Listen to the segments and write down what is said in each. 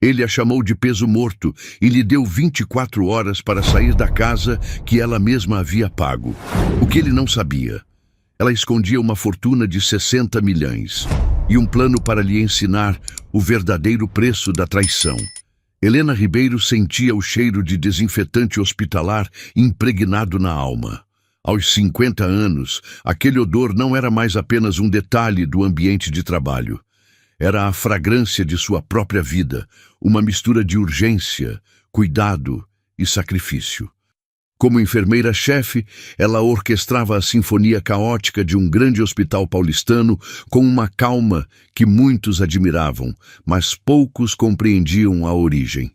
Ele a chamou de peso morto e lhe deu 24 horas para sair da casa que ela mesma havia pago. O que ele não sabia? Ela escondia uma fortuna de 60 milhões e um plano para lhe ensinar o verdadeiro preço da traição. Helena Ribeiro sentia o cheiro de desinfetante hospitalar impregnado na alma. Aos 50 anos, aquele odor não era mais apenas um detalhe do ambiente de trabalho. Era a fragrância de sua própria vida, uma mistura de urgência, cuidado e sacrifício. Como enfermeira-chefe, ela orquestrava a sinfonia caótica de um grande hospital paulistano com uma calma que muitos admiravam, mas poucos compreendiam a origem.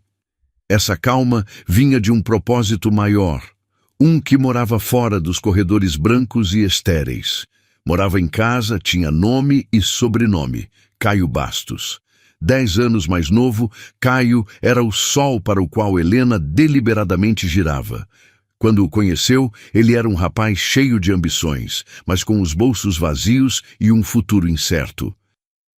Essa calma vinha de um propósito maior, um que morava fora dos corredores brancos e estéreis. Morava em casa, tinha nome e sobrenome, Caio Bastos. 10 anos mais novo, Caio era o sol para o qual Helena deliberadamente girava. Quando o conheceu, ele era um rapaz cheio de ambições, mas com os bolsos vazios e um futuro incerto.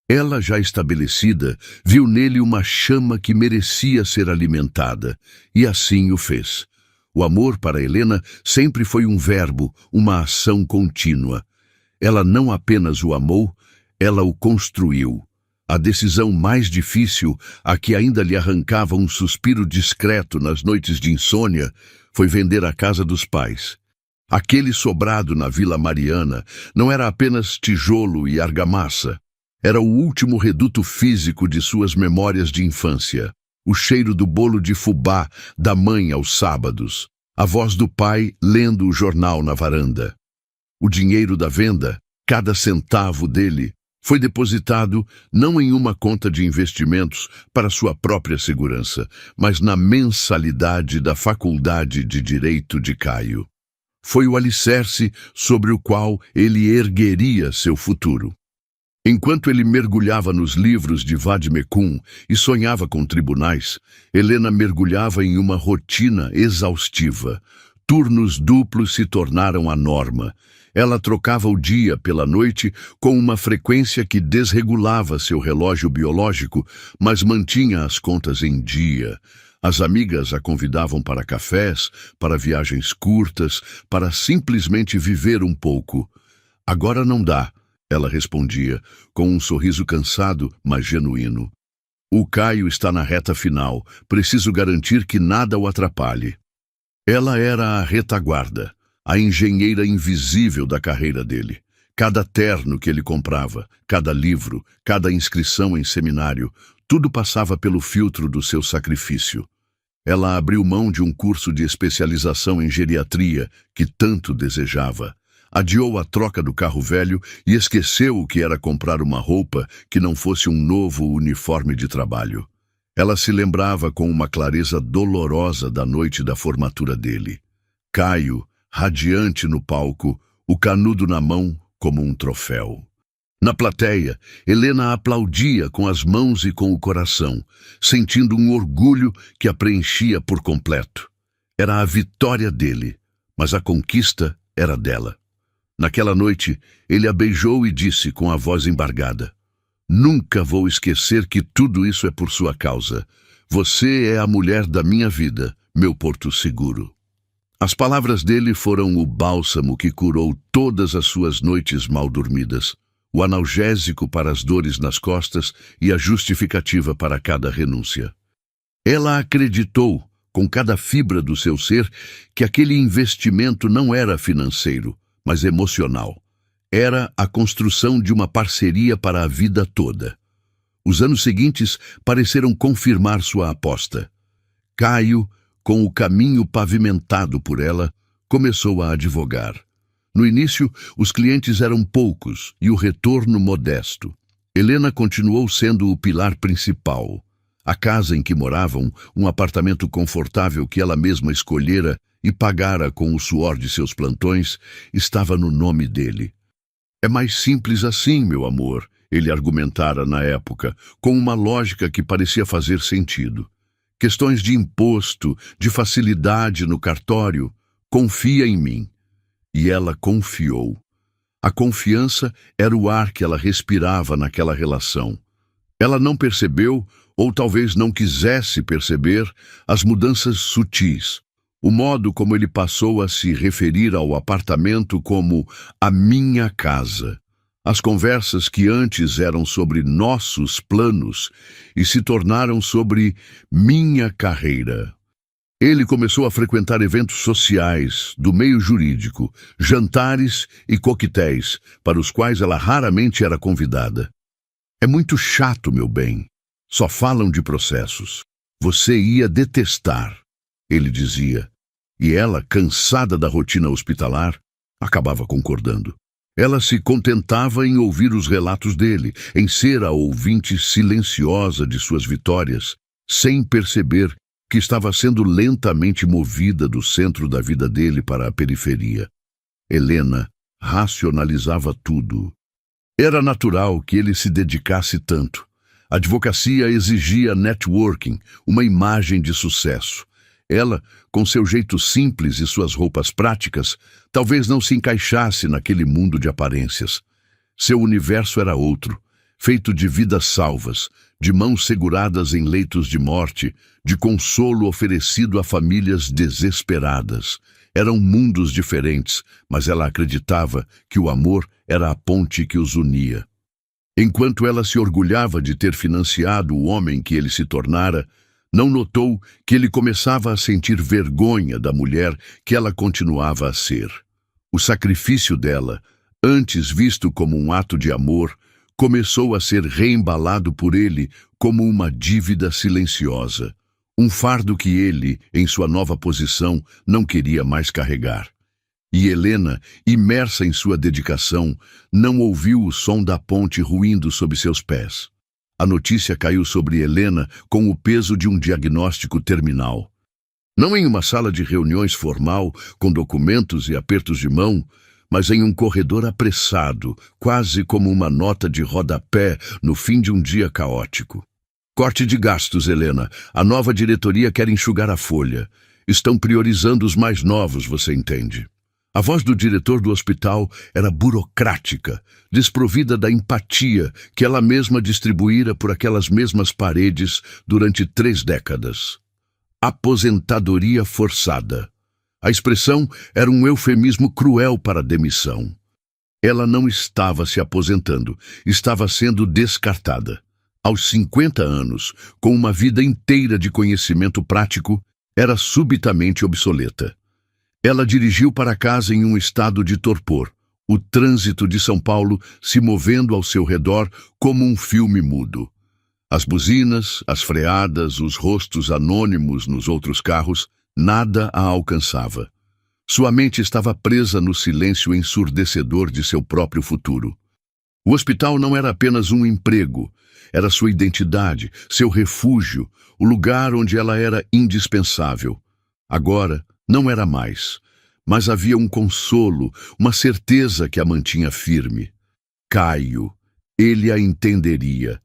Ela, já estabelecida, viu nele uma chama que merecia ser alimentada, e assim o fez. O amor para Helena sempre foi um verbo, uma ação contínua. Ela não apenas o amou, ela o construiu. A decisão mais difícil, a que ainda lhe arrancava um suspiro discreto nas noites de insônia, foi vender a casa dos pais. Aquele sobrado na Vila Mariana não era apenas tijolo e argamassa. Era o último reduto físico de suas memórias de infância. O cheiro do bolo de fubá da mãe aos sábados. A voz do pai lendo o jornal na varanda. O dinheiro da venda, cada centavo dele, foi depositado não em uma conta de investimentos para sua própria segurança, mas na mensalidade da Faculdade de Direito de Caio. Foi o alicerce sobre o qual ele ergueria seu futuro. Enquanto ele mergulhava nos livros de Vade-Mecum e sonhava com tribunais, Helena mergulhava em uma rotina exaustiva. Turnos duplos se tornaram a norma. Ela trocava o dia pela noite com uma frequência que desregulava seu relógio biológico, mas mantinha as contas em dia. As amigas a convidavam para cafés, para viagens curtas, para simplesmente viver um pouco. "Agora não dá", ela respondia, com um sorriso cansado, mas genuíno. "O Caio está na reta final. Preciso garantir que nada o atrapalhe." Ela era a retaguarda, a engenheira invisível da carreira dele. Cada terno que ele comprava, cada livro, cada inscrição em seminário, tudo passava pelo filtro do seu sacrifício. Ela abriu mão de um curso de especialização em geriatria que tanto desejava. Adiou a troca do carro velho e esqueceu o que era comprar uma roupa que não fosse um novo uniforme de trabalho. Ela se lembrava com uma clareza dolorosa da noite da formatura dele. Caio, radiante no palco, o canudo na mão como um troféu. Na plateia, Helena aplaudia com as mãos e com o coração, sentindo um orgulho que a preenchia por completo. Era a vitória dele, mas a conquista era dela. Naquela noite, ele a beijou e disse com a voz embargada: "Nunca vou esquecer que tudo isso é por sua causa. Você é a mulher da minha vida, meu porto seguro." As palavras dele foram o bálsamo que curou todas as suas noites mal dormidas, o analgésico para as dores nas costas e a justificativa para cada renúncia. Ela acreditou, com cada fibra do seu ser, que aquele investimento não era financeiro, mas emocional. Era a construção de uma parceria para a vida toda. Os anos seguintes pareceram confirmar sua aposta. Caio, com o caminho pavimentado por ela, começou a advogar. No início, os clientes eram poucos e o retorno modesto. Helena continuou sendo o pilar principal. A casa em que moravam, um apartamento confortável que ela mesma escolhera e pagara com o suor de seus plantões, estava no nome dele. "É mais simples assim, meu amor", ele argumentara na época, com uma lógica que parecia fazer sentido. "Questões de imposto, de facilidade no cartório. Confia em mim." E ela confiou. A confiança era o ar que ela respirava naquela relação. Ela não percebeu, ou talvez não quisesse perceber, as mudanças sutis. O modo como ele passou a se referir ao apartamento como a minha casa. As conversas que antes eram sobre nossos planos e se tornaram sobre minha carreira. Ele começou a frequentar eventos sociais, do meio jurídico, jantares e coquetéis, para os quais ela raramente era convidada. É muito chato, meu bem. Só falam de processos. Você ia detestar, ele dizia. E ela, cansada da rotina hospitalar, acabava concordando. Ela se contentava em ouvir os relatos dele, em ser a ouvinte silenciosa de suas vitórias, sem perceber que estava sendo lentamente movida do centro da vida dele para a periferia. Helena racionalizava tudo. Era natural que ele se dedicasse tanto. A advocacia exigia networking, uma imagem de sucesso. Ela, com seu jeito simples e suas roupas práticas, talvez não se encaixasse naquele mundo de aparências. Seu universo era outro, feito de vidas salvas, de mãos seguradas em leitos de morte, de consolo oferecido a famílias desesperadas. Eram mundos diferentes, mas ela acreditava que o amor era a ponte que os unia. Enquanto ela se orgulhava de ter financiado o homem que ele se tornara, não notou que ele começava a sentir vergonha da mulher que ela continuava a ser. O sacrifício dela, antes visto como um ato de amor, começou a ser reembalado por ele como uma dívida silenciosa, um fardo que ele, em sua nova posição, não queria mais carregar. E Helena, imersa em sua dedicação, não ouviu o som da ponte ruindo sob seus pés. A notícia caiu sobre Helena com o peso de um diagnóstico terminal. Não em uma sala de reuniões formal, com documentos e apertos de mão, mas em um corredor apressado, quase como uma nota de rodapé no fim de um dia caótico. Corte de gastos, Helena. A nova diretoria quer enxugar a folha. Estão priorizando os mais novos, você entende. A voz do diretor do hospital era burocrática, desprovida da empatia que ela mesma distribuíra por aquelas mesmas paredes durante 3 décadas. Aposentadoria forçada. A expressão era um eufemismo cruel para demissão. Ela não estava se aposentando, estava sendo descartada. Aos 50 anos, com uma vida inteira de conhecimento prático, era subitamente obsoleta. Ela dirigiu para casa em um estado de torpor, o trânsito de São Paulo se movendo ao seu redor como um filme mudo. As buzinas, as freadas, os rostos anônimos nos outros carros, nada a alcançava. Sua mente estava presa no silêncio ensurdecedor de seu próprio futuro. O hospital não era apenas um emprego, era sua identidade, seu refúgio, o lugar onde ela era indispensável. Agora, não era mais, mas havia um consolo, uma certeza que a mantinha firme. Caio, ele a entenderia.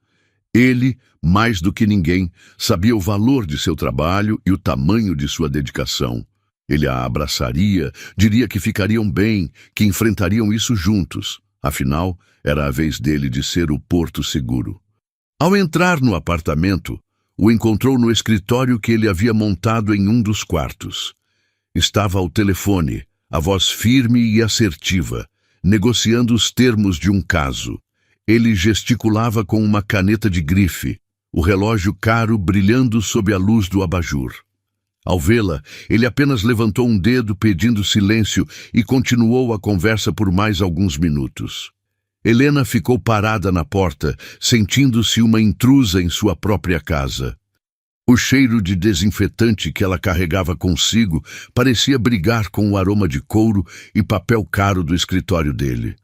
Ele, mais do que ninguém, sabia o valor de seu trabalho e o tamanho de sua dedicação. Ele a abraçaria, diria que ficariam bem, que enfrentariam isso juntos. Afinal, era a vez dele de ser o porto seguro. Ao entrar no apartamento, o encontrou no escritório que ele havia montado em um dos quartos. Estava ao telefone, a voz firme e assertiva, negociando os termos de um caso. Ele gesticulava com uma caneta de grife, o relógio caro brilhando sob a luz do abajur. Ao vê-la, ele apenas levantou um dedo pedindo silêncio e continuou a conversa por mais alguns minutos. Helena ficou parada na porta, sentindo-se uma intrusa em sua própria casa. O cheiro de desinfetante que ela carregava consigo parecia brigar com o aroma de couro e papel caro do escritório dele.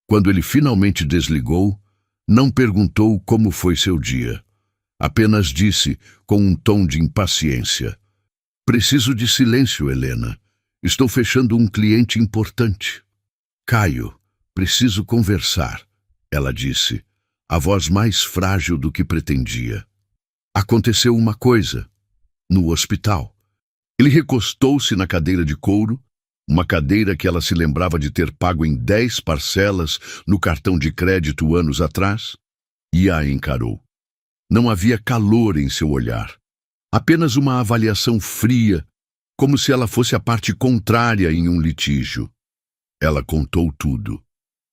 Quando ele finalmente desligou, não perguntou como foi seu dia. Apenas disse, com um tom de impaciência: "Preciso de silêncio, Helena. Estou fechando um cliente importante." "Caio, preciso conversar", ela disse, a voz mais frágil do que pretendia. Aconteceu uma coisa, no hospital. Ele recostou-se na cadeira de couro, uma cadeira que ela se lembrava de ter pago em 10 parcelas no cartão de crédito anos atrás, e a encarou. Não havia calor em seu olhar. Apenas uma avaliação fria, como se ela fosse a parte contrária em um litígio. Ela contou tudo.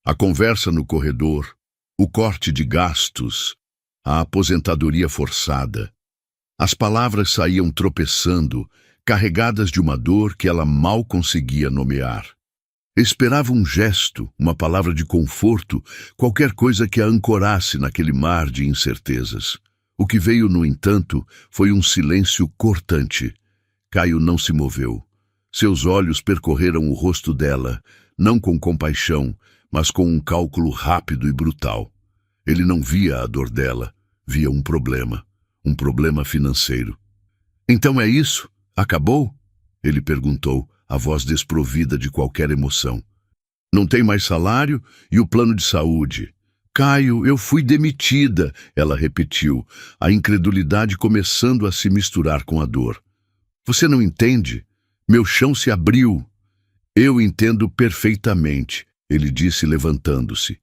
A conversa no corredor, o corte de gastos, a aposentadoria forçada. As palavras saíam tropeçando, carregadas de uma dor que ela mal conseguia nomear. Esperava um gesto, uma palavra de conforto, qualquer coisa que a ancorasse naquele mar de incertezas. O que veio, no entanto, foi um silêncio cortante. Caio não se moveu. Seus olhos percorreram o rosto dela, não com compaixão, mas com um cálculo rápido e brutal. Ele não via a dor dela, via um problema financeiro. Então é isso? Acabou? Ele perguntou, a voz desprovida de qualquer emoção. Não tem mais salário e o plano de saúde. Caio, eu fui demitida, ela repetiu, a incredulidade começando a se misturar com a dor. Você não entende? Meu chão se abriu. Eu entendo perfeitamente, ele disse levantando-se.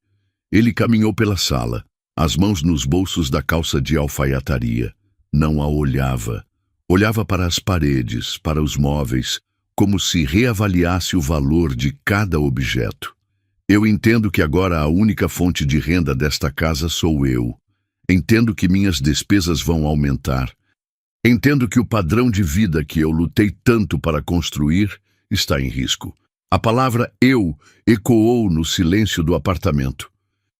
Ele caminhou pela sala, as mãos nos bolsos da calça de alfaiataria. Não a olhava. Olhava para as paredes, para os móveis, como se reavaliasse o valor de cada objeto. Eu entendo que agora a única fonte de renda desta casa sou eu. Entendo que minhas despesas vão aumentar. Entendo que o padrão de vida que eu lutei tanto para construir está em risco. A palavra eu ecoou no silêncio do apartamento.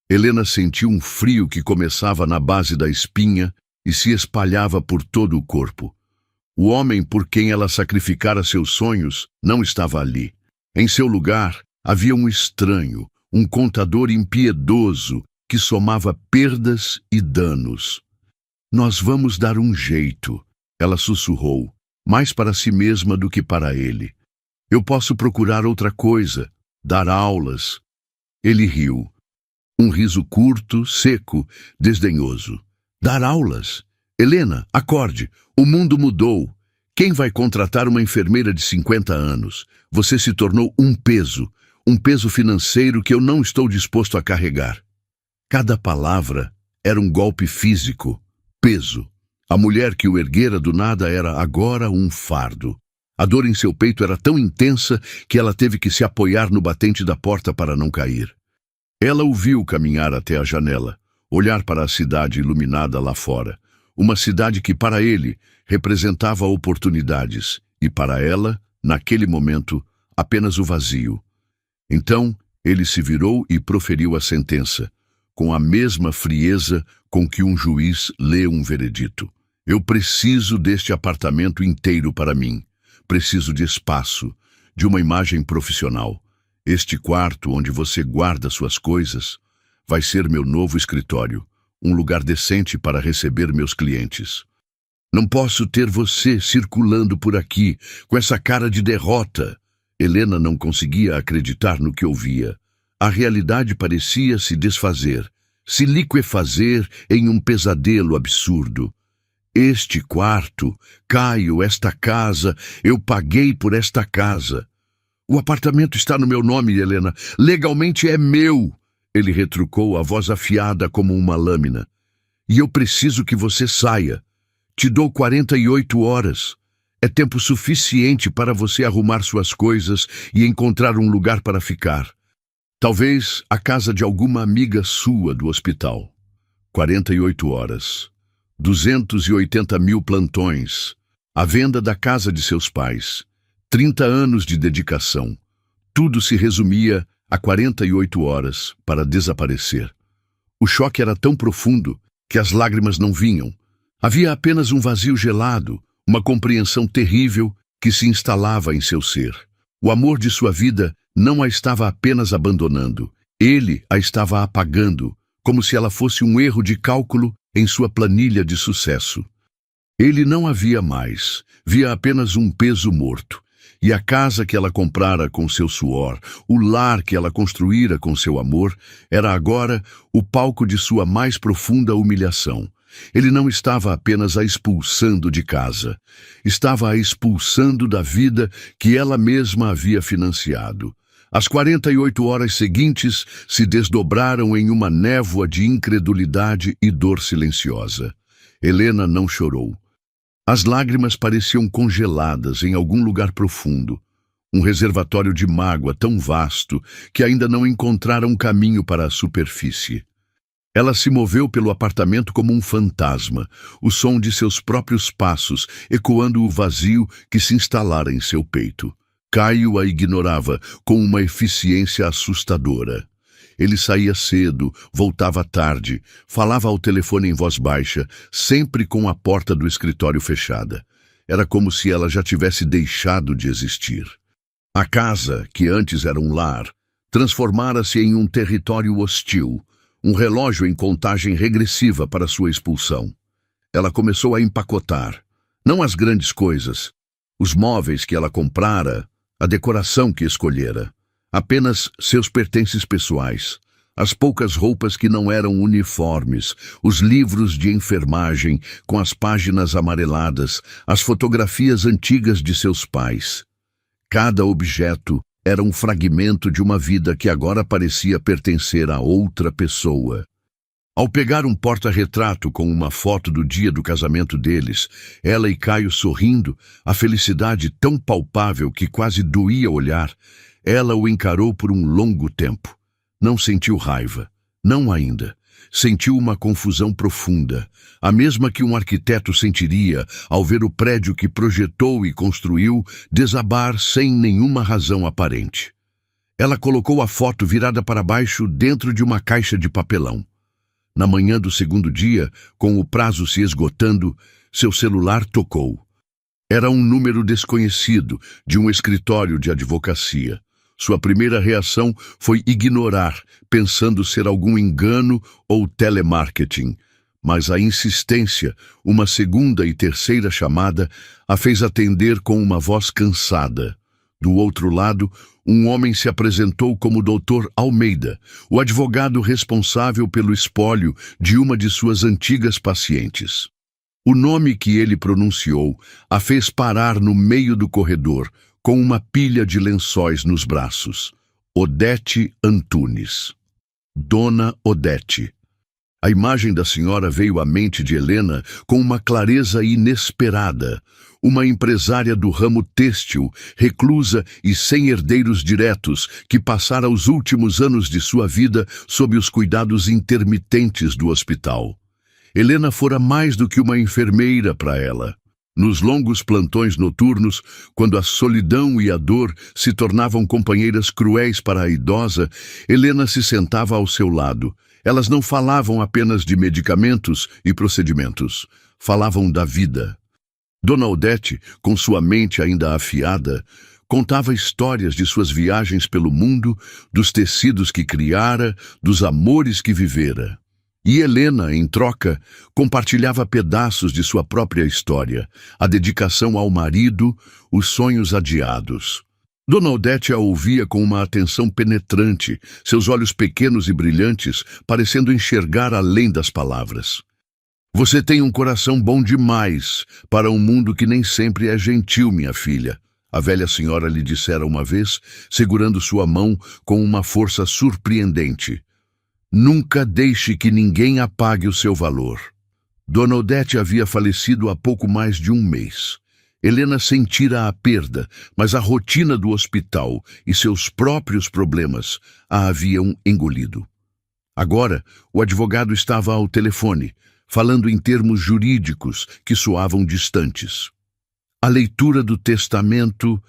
Helena sentiu um frio que começava na base da espinha e se espalhava por todo o corpo. O homem por quem ela sacrificara seus sonhos não estava ali. Em seu lugar, havia um estranho, um contador impiedoso que somava perdas e danos. Nós vamos dar um jeito, ela sussurrou, mais para si mesma do que para ele. Eu posso procurar outra coisa, dar aulas. Ele riu. Um riso curto, seco, desdenhoso. Dar aulas? Helena, acorde. O mundo mudou. Quem vai contratar uma enfermeira de 50 anos? Você se tornou um peso financeiro que eu não estou disposto a carregar. Cada palavra era um golpe físico. Peso. A mulher que o erguera do nada era agora um fardo. A dor em seu peito era tão intensa que ela teve que se apoiar no batente da porta para não cair. Ela o viu caminhar até a janela, olhar para a cidade iluminada lá fora. Uma cidade que, para ele, representava oportunidades, e para ela, naquele momento, apenas o vazio. Então, ele se virou e proferiu a sentença, com a mesma frieza com que um juiz lê um veredito. Eu preciso deste apartamento inteiro para mim. Preciso de espaço, de uma imagem profissional. Este quarto onde você guarda suas coisas vai ser meu novo escritório, um lugar decente para receber meus clientes. Não posso ter você circulando por aqui com essa cara de derrota. Helena não conseguia acreditar no que ouvia. A realidade parecia se desfazer, se liquefazer em um pesadelo absurdo. Este quarto, Caio, esta casa, eu paguei por esta casa. O apartamento está no meu nome, Helena. Legalmente é meu. Ele retrucou, a voz afiada como uma lâmina. E eu preciso que você saia. Te dou 48 horas. É tempo suficiente para você arrumar suas coisas e encontrar um lugar para ficar. Talvez a casa de alguma amiga sua do hospital. 48 horas. 280 mil plantões. A venda da casa de seus pais. 30 anos de dedicação. Tudo se resumia a 48 horas para desaparecer. O choque era tão profundo que as lágrimas não vinham. Havia apenas um vazio gelado, uma compreensão terrível que se instalava em seu ser. O amor de sua vida não a estava apenas abandonando, ele a estava apagando, como se ela fosse um erro de cálculo em sua planilha de sucesso. Ele não a via mais, via apenas um peso morto. E a casa que ela comprara com seu suor, o lar que ela construíra com seu amor, era agora o palco de sua mais profunda humilhação. Ele não estava apenas a expulsando de casa, estava a expulsando da vida que ela mesma havia financiado. As 48 horas seguintes se desdobraram em uma névoa de incredulidade e dor silenciosa. Helena não chorou. As lágrimas pareciam congeladas em algum lugar profundo, um reservatório de mágoa tão vasto que ainda não encontrara um caminho para a superfície. Ela se moveu pelo apartamento como um fantasma, o som de seus próprios passos ecoando o vazio que se instalara em seu peito. Caio a ignorava com uma eficiência assustadora. Ele saía cedo, voltava tarde, falava ao telefone em voz baixa, sempre com a porta do escritório fechada. Era como se ela já tivesse deixado de existir. A casa, que antes era um lar, transformara-se em um território hostil, um relógio em contagem regressiva para sua expulsão. Ela começou a empacotar, não as grandes coisas, os móveis que ela comprara, a decoração que escolhera, apenas seus pertences pessoais, as poucas roupas que não eram uniformes, os livros de enfermagem com as páginas amareladas, as fotografias antigas de seus pais. Cada objeto era um fragmento de uma vida que agora parecia pertencer a outra pessoa. Ao pegar um porta-retrato com uma foto do dia do casamento deles, ela e Caio sorrindo, a felicidade tão palpável que quase doía olhar, ela o encarou por um longo tempo. Não sentiu raiva, não ainda. Sentiu uma confusão profunda, a mesma que um arquiteto sentiria ao ver o prédio que projetou e construiu desabar sem nenhuma razão aparente. Ela colocou a foto virada para baixo dentro de uma caixa de papelão. Na manhã do segundo dia, com o prazo se esgotando, seu celular tocou. Era um número desconhecido, de um escritório de advocacia. Sua primeira reação foi ignorar, pensando ser algum engano ou telemarketing. Mas a insistência, uma segunda e terceira chamada, a fez atender com uma voz cansada. Do outro lado, um homem se apresentou como Dr. Almeida, o advogado responsável pelo espólio de uma de suas antigas pacientes. O nome que ele pronunciou a fez parar no meio do corredor, com uma pilha de lençóis nos braços. Odete Antunes. Dona Odete. A imagem da senhora veio à mente de Helena com uma clareza inesperada. Uma empresária do ramo têxtil, reclusa e sem herdeiros diretos, que passara os últimos anos de sua vida sob os cuidados intermitentes do hospital. Helena fora mais do que uma enfermeira para ela. Nos longos plantões noturnos, quando a solidão e a dor se tornavam companheiras cruéis para a idosa, Helena se sentava ao seu lado. Elas não falavam apenas de medicamentos e procedimentos, falavam da vida. Dona Odete, com sua mente ainda afiada, contava histórias de suas viagens pelo mundo, dos tecidos que criara, dos amores que vivera. E Helena, em troca, compartilhava pedaços de sua própria história, a dedicação ao marido, os sonhos adiados. Dona Odete a ouvia com uma atenção penetrante, seus olhos pequenos e brilhantes, parecendo enxergar além das palavras. Você tem um coração bom demais para um mundo que nem sempre é gentil, minha filha, a velha senhora lhe dissera uma vez, segurando sua mão com uma força surpreendente. Nunca deixe que ninguém apague o seu valor. Dona Odete havia falecido há pouco mais de um mês. Helena sentira a perda, mas a rotina do hospital e seus próprios problemas a haviam engolido. Agora, o advogado estava ao telefone, falando em termos jurídicos que soavam distantes. A leitura do testamento,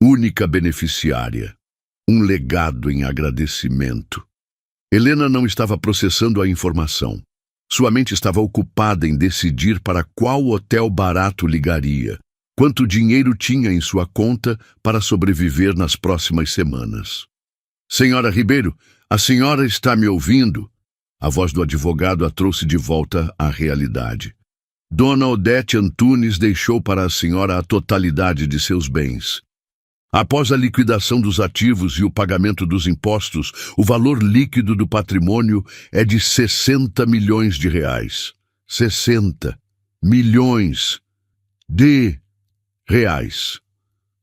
única beneficiária. Um legado em agradecimento. Helena não estava processando a informação. Sua mente estava ocupada em decidir para qual hotel barato ligaria, quanto dinheiro tinha em sua conta para sobreviver nas próximas semanas. Senhora Ribeiro, a senhora está me ouvindo? A voz do advogado a trouxe de volta à realidade. Dona Odete Antunes deixou para a senhora a totalidade de seus bens. Após a liquidação dos ativos e o pagamento dos impostos, o valor líquido do patrimônio é de 60 milhões de reais. 60 milhões de reais.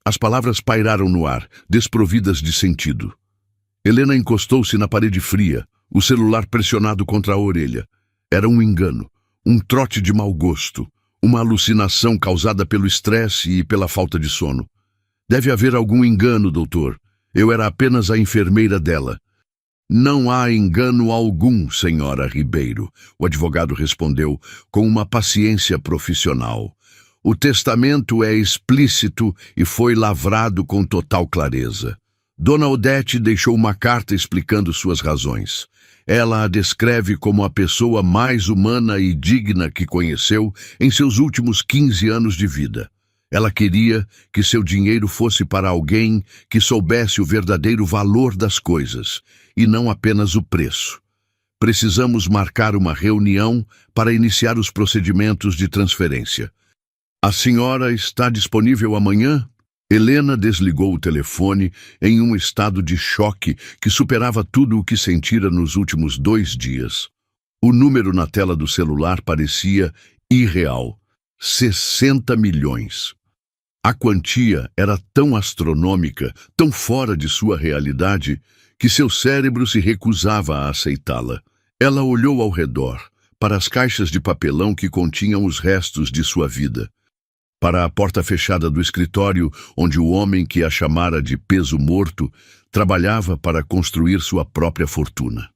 As palavras pairaram no ar, desprovidas de sentido. Helena encostou-se na parede fria, o celular pressionado contra a orelha. Era um engano, Um trote de mau gosto, uma alucinação causada pelo estresse e pela falta de sono. Deve haver algum engano, doutor. Eu era apenas a enfermeira dela. Não há engano algum, senhora Ribeiro, o advogado respondeu com uma paciência profissional. O testamento é explícito e foi lavrado com total clareza. Dona Odete deixou uma carta explicando suas razões. Ela a descreve como a pessoa mais humana e digna que conheceu em seus últimos 15 anos de vida. Ela queria que seu dinheiro fosse para alguém que soubesse o verdadeiro valor das coisas, e não apenas o preço. Precisamos marcar uma reunião para iniciar os procedimentos de transferência. A senhora está disponível amanhã? Helena desligou o telefone em um estado de choque que superava tudo o que sentira nos últimos 2 dias. O número na tela do celular parecia irreal. 60 milhões. A quantia era tão astronômica, tão fora de sua realidade, que seu cérebro se recusava a aceitá-la. Ela olhou ao redor, para as caixas de papelão que continham os restos de sua vida, para a porta fechada do escritório onde o homem que a chamara de peso morto trabalhava para construir sua própria fortuna.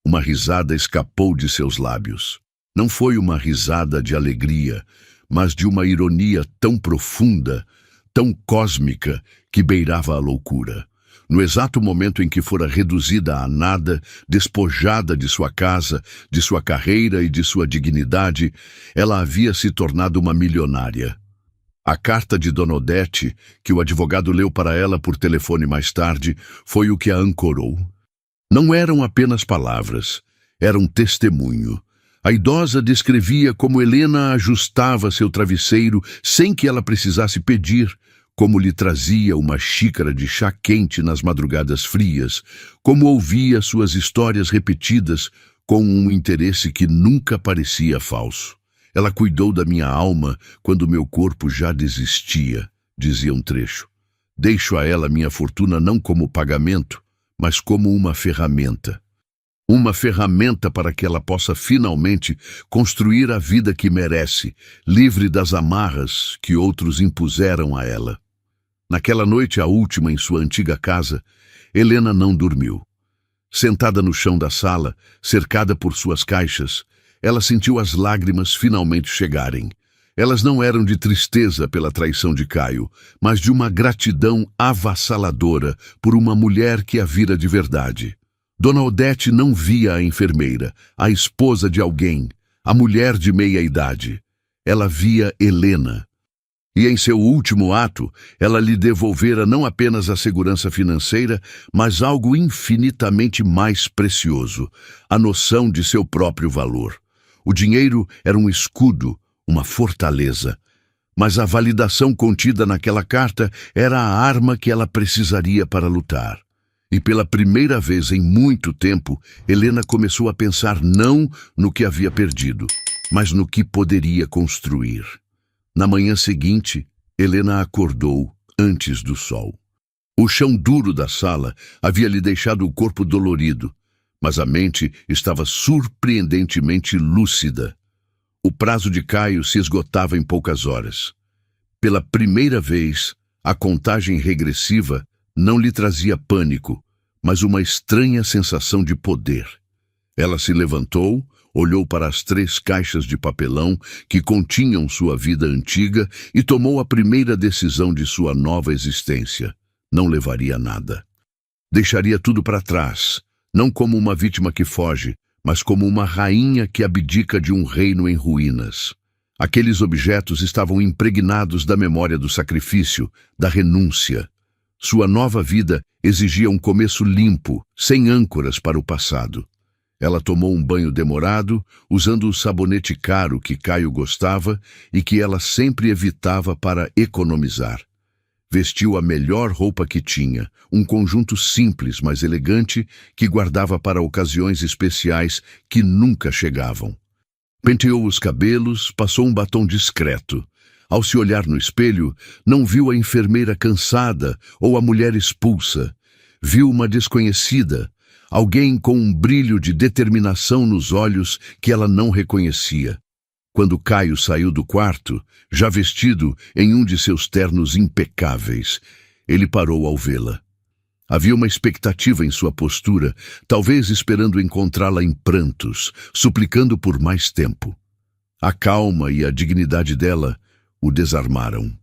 Uma risada escapou de seus lábios. Não foi uma risada de alegria, mas de uma ironia tão profunda, tão cósmica, que beirava a loucura. No exato momento em que fora reduzida a nada, despojada de sua casa, de sua carreira e de sua dignidade, ela havia se tornado uma milionária. A carta de Dona Odete, que o advogado leu para ela por telefone mais tarde, foi o que a ancorou. Não eram apenas palavras, era um testemunho. A idosa descrevia como Helena ajustava seu travesseiro sem que ela precisasse pedir, como lhe trazia uma xícara de chá quente nas madrugadas frias, como ouvia suas histórias repetidas com um interesse que nunca parecia falso. Ela cuidou da minha alma quando meu corpo já desistia, dizia um trecho. Deixo a ela minha fortuna não como pagamento, mas como uma ferramenta. Uma ferramenta para que ela possa finalmente construir a vida que merece, livre das amarras que outros impuseram a ela. Naquela noite, a última em sua antiga casa, Helena não dormiu. Sentada no chão da sala, cercada por suas caixas, ela sentiu as lágrimas finalmente chegarem. Elas não eram de tristeza pela traição de Caio, mas de uma gratidão avassaladora por uma mulher que a vira de verdade. Dona Odete não via a enfermeira, a esposa de alguém, a mulher de meia-idade. Ela via Helena. E em seu último ato, ela lhe devolvera não apenas a segurança financeira, mas algo infinitamente mais precioso, a noção de seu próprio valor. O dinheiro era um escudo, uma fortaleza. Mas a validação contida naquela carta era a arma que ela precisaria para lutar. E pela primeira vez em muito tempo, Helena começou a pensar não no que havia perdido, mas no que poderia construir. Na manhã seguinte, Helena acordou antes do sol. O chão duro da sala havia lhe deixado o corpo dolorido, mas a mente estava surpreendentemente lúcida. O prazo de Caio se esgotava em poucas horas. Pela primeira vez, a contagem regressiva não lhe trazia pânico, mas uma estranha sensação de poder. Ela se levantou, olhou para as 3 caixas de papelão que continham sua vida antiga e tomou a primeira decisão de sua nova existência. Não levaria nada. Deixaria tudo para trás, não como uma vítima que foge, mas como uma rainha que abdica de um reino em ruínas. Aqueles objetos estavam impregnados da memória do sacrifício, da renúncia. Sua nova vida exigia um começo limpo, sem âncoras para o passado. Ela tomou um banho demorado, usando o sabonete caro que Caio gostava e que ela sempre evitava para economizar. Vestiu a melhor roupa que tinha, um conjunto simples, mas elegante, que guardava para ocasiões especiais que nunca chegavam. Penteou os cabelos, passou um batom discreto. Ao se olhar no espelho, não viu a enfermeira cansada ou a mulher expulsa. Viu uma desconhecida, alguém com um brilho de determinação nos olhos que ela não reconhecia. Quando Caio saiu do quarto, já vestido em um de seus ternos impecáveis, ele parou ao vê-la. Havia uma expectativa em sua postura, talvez esperando encontrá-la em prantos, suplicando por mais tempo. A calma e a dignidade dela o desarmaram.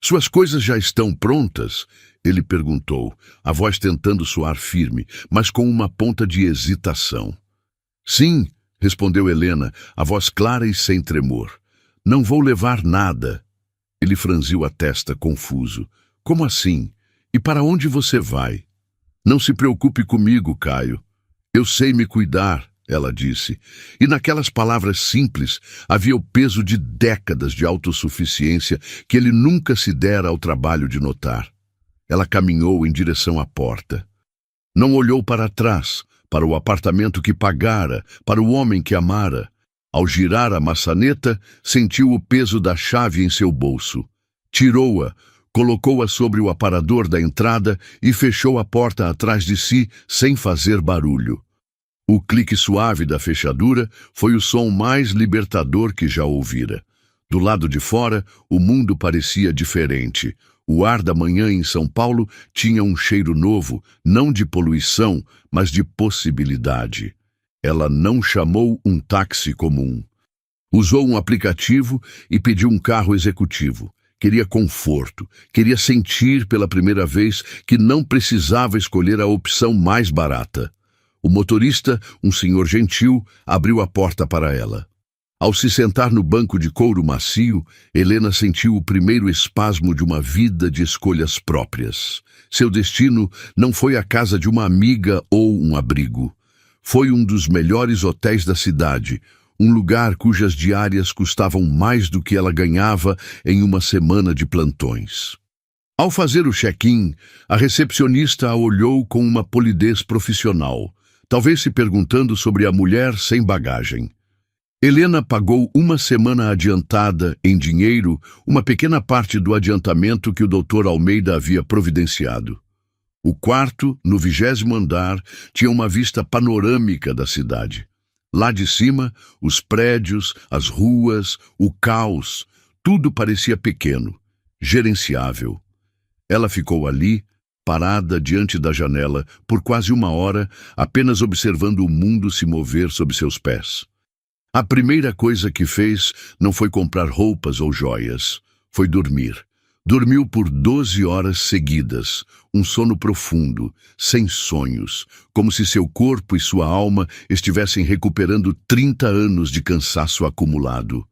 "Suas coisas já estão prontas?" ele perguntou, a voz tentando soar firme, mas com uma ponta de hesitação. "Sim", respondeu Helena, a voz clara e sem tremor. "Não vou levar nada." Ele franziu a testa, confuso. "Como assim? E para onde você vai?" "Não se preocupe comigo, Caio. Eu sei me cuidar", ela disse. E naquelas palavras simples havia o peso de décadas de autossuficiência que ele nunca se dera ao trabalho de notar. Ela caminhou em direção à porta. Não olhou para trás, para o apartamento que pagara, para o homem que amara. Ao girar a maçaneta, sentiu o peso da chave em seu bolso. Tirou-a, colocou-a sobre o aparador da entrada e fechou a porta atrás de si sem fazer barulho. O clique suave da fechadura foi o som mais libertador que já ouvira. Do lado de fora, o mundo parecia diferente. O ar da manhã em São Paulo tinha um cheiro novo, não de poluição, mas de possibilidade. Ela não chamou um táxi comum. Usou um aplicativo e pediu um carro executivo. Queria conforto, queria sentir pela primeira vez que não precisava escolher a opção mais barata. O motorista, um senhor gentil, abriu a porta para ela. Ao se sentar no banco de couro macio, Helena sentiu o primeiro espasmo de uma vida de escolhas próprias. Seu destino não foi a casa de uma amiga ou um abrigo. Foi um dos melhores hotéis da cidade, um lugar cujas diárias custavam mais do que ela ganhava em uma semana de plantões. Ao fazer o check-in, a recepcionista a olhou com uma polidez profissional, talvez se perguntando sobre a mulher sem bagagem. Helena pagou uma semana adiantada, em dinheiro, uma pequena parte do adiantamento que o Dr. Almeida havia providenciado. O quarto, no 20º andar, tinha uma vista panorâmica da cidade. Lá de cima, os prédios, as ruas, o caos, tudo parecia pequeno, gerenciável. Ela ficou ali, parada diante da janela, por quase uma hora, apenas observando o mundo se mover sob seus pés. A primeira coisa que fez não foi comprar roupas ou joias, foi dormir. Dormiu por 12 horas seguidas, um sono profundo, sem sonhos, como se seu corpo e sua alma estivessem recuperando 30 anos de cansaço acumulado.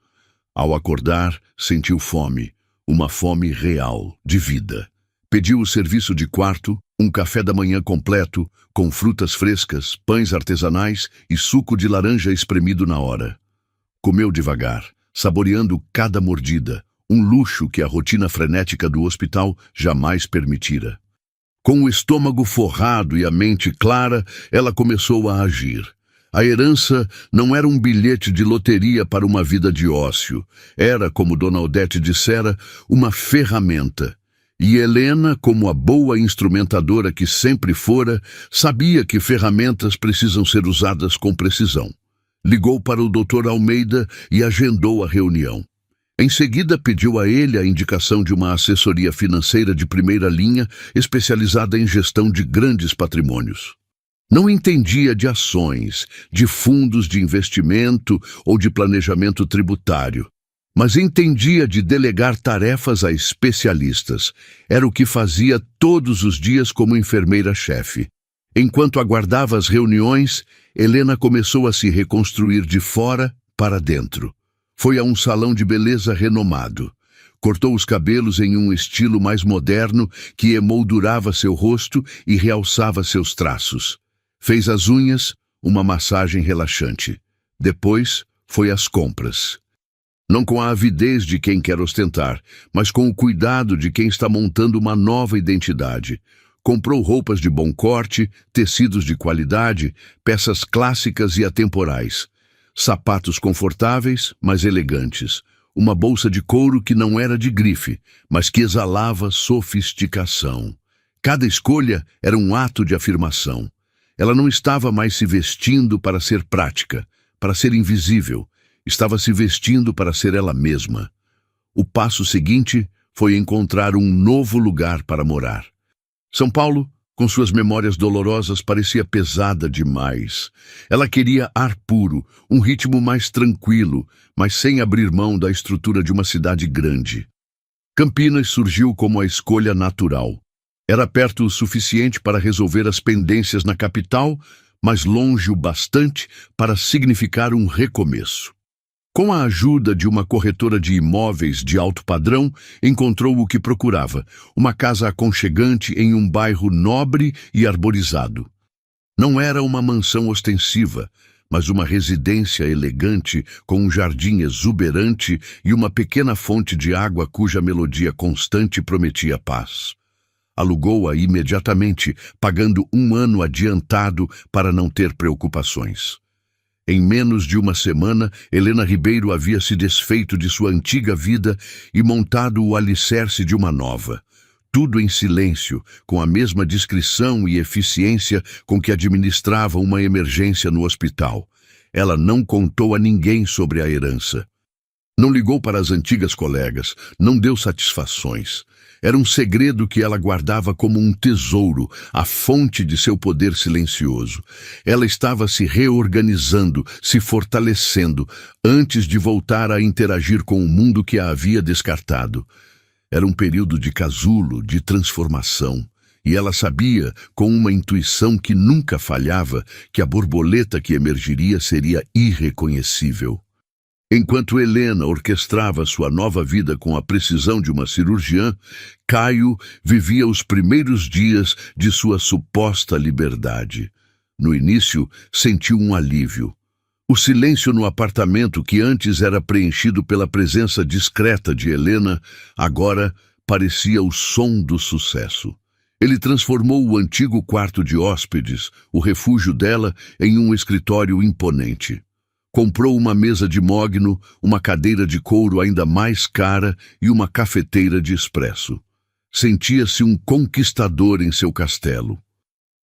Ao acordar, sentiu fome, uma fome real, de vida. Pediu o serviço de quarto, um café da manhã completo, com frutas frescas, pães artesanais e suco de laranja espremido na hora. Comeu devagar, saboreando cada mordida, um luxo que a rotina frenética do hospital jamais permitira. Com o estômago forrado e a mente clara, ela começou a agir. A herança não era um bilhete de loteria para uma vida de ócio. Era, como Dona Odete dissera, uma ferramenta. E Helena, como a boa instrumentadora que sempre fora, sabia que ferramentas precisam ser usadas com precisão. Ligou para o Dr. Almeida e agendou a reunião. Em seguida, pediu a ele a indicação de uma assessoria financeira de primeira linha, especializada em gestão de grandes patrimônios. Não entendia de ações, de fundos de investimento ou de planejamento tributário, mas entendia de delegar tarefas a especialistas. Era o que fazia todos os dias como enfermeira-chefe. Enquanto aguardava as reuniões, Helena começou a se reconstruir de fora para dentro. Foi a um salão de beleza renomado. Cortou os cabelos em um estilo mais moderno que emoldurava seu rosto e realçava seus traços. Fez as unhas, uma massagem relaxante. Depois, foi às compras. Não com a avidez de quem quer ostentar, mas com o cuidado de quem está montando uma nova identidade. Comprou roupas de bom corte, tecidos de qualidade, peças clássicas e atemporais. Sapatos confortáveis, mas elegantes. Uma bolsa de couro que não era de grife, mas que exalava sofisticação. Cada escolha era um ato de afirmação. Ela não estava mais se vestindo para ser prática, para ser invisível. Estava se vestindo para ser ela mesma. O passo seguinte foi encontrar um novo lugar para morar. São Paulo, com suas memórias dolorosas, parecia pesada demais. Ela queria ar puro, um ritmo mais tranquilo, mas sem abrir mão da estrutura de uma cidade grande. Campinas surgiu como a escolha natural. Era perto o suficiente para resolver as pendências na capital, mas longe o bastante para significar um recomeço. Com a ajuda de uma corretora de imóveis de alto padrão, encontrou o que procurava, uma casa aconchegante em um bairro nobre e arborizado. Não era uma mansão ostensiva, mas uma residência elegante com um jardim exuberante e uma pequena fonte de água cuja melodia constante prometia paz. Alugou-a imediatamente, pagando 1 ano adiantado para não ter preocupações. Em menos de uma semana, Helena Ribeiro havia se desfeito de sua antiga vida e montado o alicerce de uma nova. Tudo em silêncio, com a mesma discrição e eficiência com que administrava uma emergência no hospital. Ela não contou a ninguém sobre a herança. Não ligou para as antigas colegas, não deu satisfações. Era um segredo que ela guardava como um tesouro, a fonte de seu poder silencioso. Ela estava se reorganizando, se fortalecendo, antes de voltar a interagir com o mundo que a havia descartado. Era um período de casulo, de transformação. E ela sabia, com uma intuição que nunca falhava, que a borboleta que emergiria seria irreconhecível. Enquanto Helena orquestrava sua nova vida com a precisão de uma cirurgiã, Caio vivia os primeiros dias de sua suposta liberdade. No início, sentiu um alívio. O silêncio no apartamento, que antes era preenchido pela presença discreta de Helena, agora parecia o som do sucesso. Ele transformou o antigo quarto de hóspedes, o refúgio dela, em um escritório imponente. Comprou uma mesa de mogno, uma cadeira de couro ainda mais cara e uma cafeteira de expresso. Sentia-se um conquistador em seu castelo.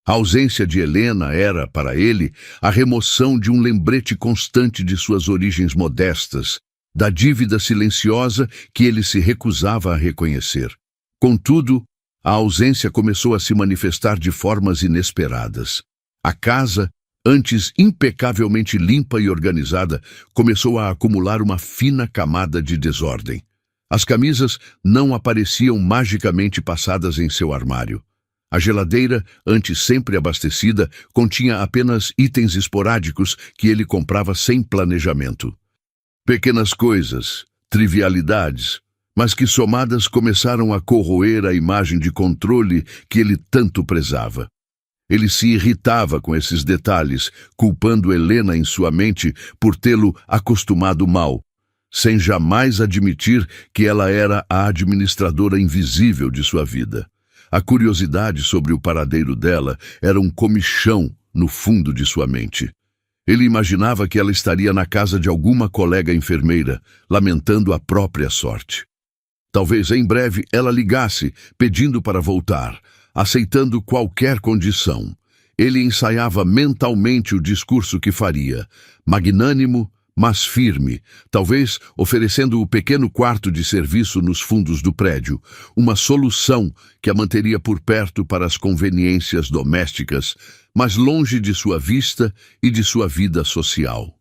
A ausência de Helena era, para ele, a remoção de um lembrete constante de suas origens modestas, da dívida silenciosa que ele se recusava a reconhecer. Contudo, a ausência começou a se manifestar de formas inesperadas. A casa, antes impecavelmente limpa e organizada, começou a acumular uma fina camada de desordem. As camisas não apareciam magicamente passadas em seu armário. A geladeira, antes sempre abastecida, continha apenas itens esporádicos que ele comprava sem planejamento. Pequenas coisas, trivialidades, mas que somadas começaram a corroer a imagem de controle que ele tanto prezava. Ele se irritava com esses detalhes, culpando Helena em sua mente por tê-lo acostumado mal, sem jamais admitir que ela era a administradora invisível de sua vida. A curiosidade sobre o paradeiro dela era um comichão no fundo de sua mente. Ele imaginava que ela estaria na casa de alguma colega enfermeira, lamentando a própria sorte. Talvez em breve ela ligasse, pedindo para voltar, aceitando qualquer condição. Ele ensaiava mentalmente o discurso que faria, magnânimo, mas firme, talvez oferecendo o pequeno quarto de serviço nos fundos do prédio, uma solução que a manteria por perto para as conveniências domésticas, mas longe de sua vista e de sua vida social.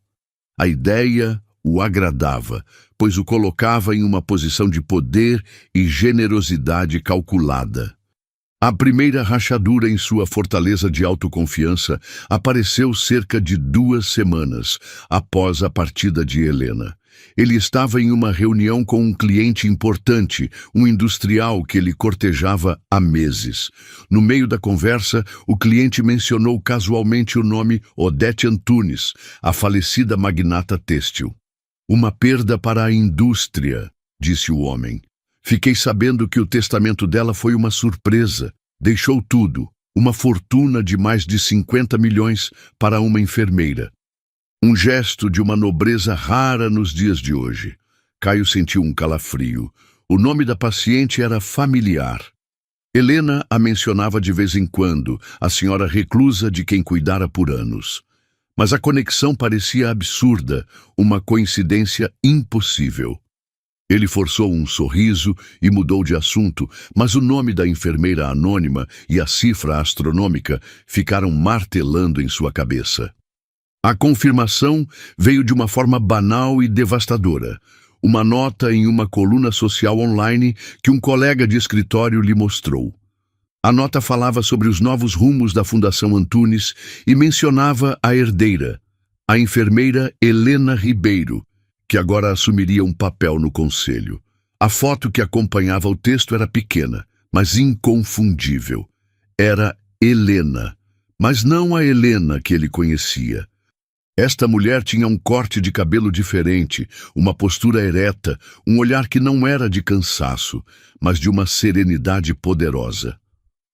A ideia o agradava, pois o colocava em uma posição de poder e generosidade calculada. A primeira rachadura em sua fortaleza de autoconfiança apareceu cerca de 2 semanas após a partida de Helena. Ele estava em uma reunião com um cliente importante, um industrial que ele cortejava há meses. No meio da conversa, o cliente mencionou casualmente o nome Odete Antunes, a falecida magnata têxtil. "Uma perda para a indústria", disse o homem. "Fiquei sabendo que o testamento dela foi uma surpresa. Deixou tudo, uma fortuna de mais de 50 milhões para uma enfermeira. Um gesto de uma nobreza rara nos dias de hoje." Caio sentiu um calafrio. O nome da paciente era familiar. Helena a mencionava de vez em quando, a senhora reclusa de quem cuidara por anos. Mas a conexão parecia absurda, uma coincidência impossível. Ele forçou um sorriso e mudou de assunto, mas o nome da enfermeira anônima e a cifra astronômica ficaram martelando em sua cabeça. A confirmação veio de uma forma banal e devastadora. Uma nota em uma coluna social online que um colega de escritório lhe mostrou. A nota falava sobre os novos rumos da Fundação Antunes e mencionava a herdeira, a enfermeira Helena Ribeiro, que agora assumiria um papel no conselho. A foto que acompanhava o texto era pequena, mas inconfundível. Era Helena, mas não a Helena que ele conhecia. Esta mulher tinha um corte de cabelo diferente, uma postura ereta, um olhar que não era de cansaço, mas de uma serenidade poderosa.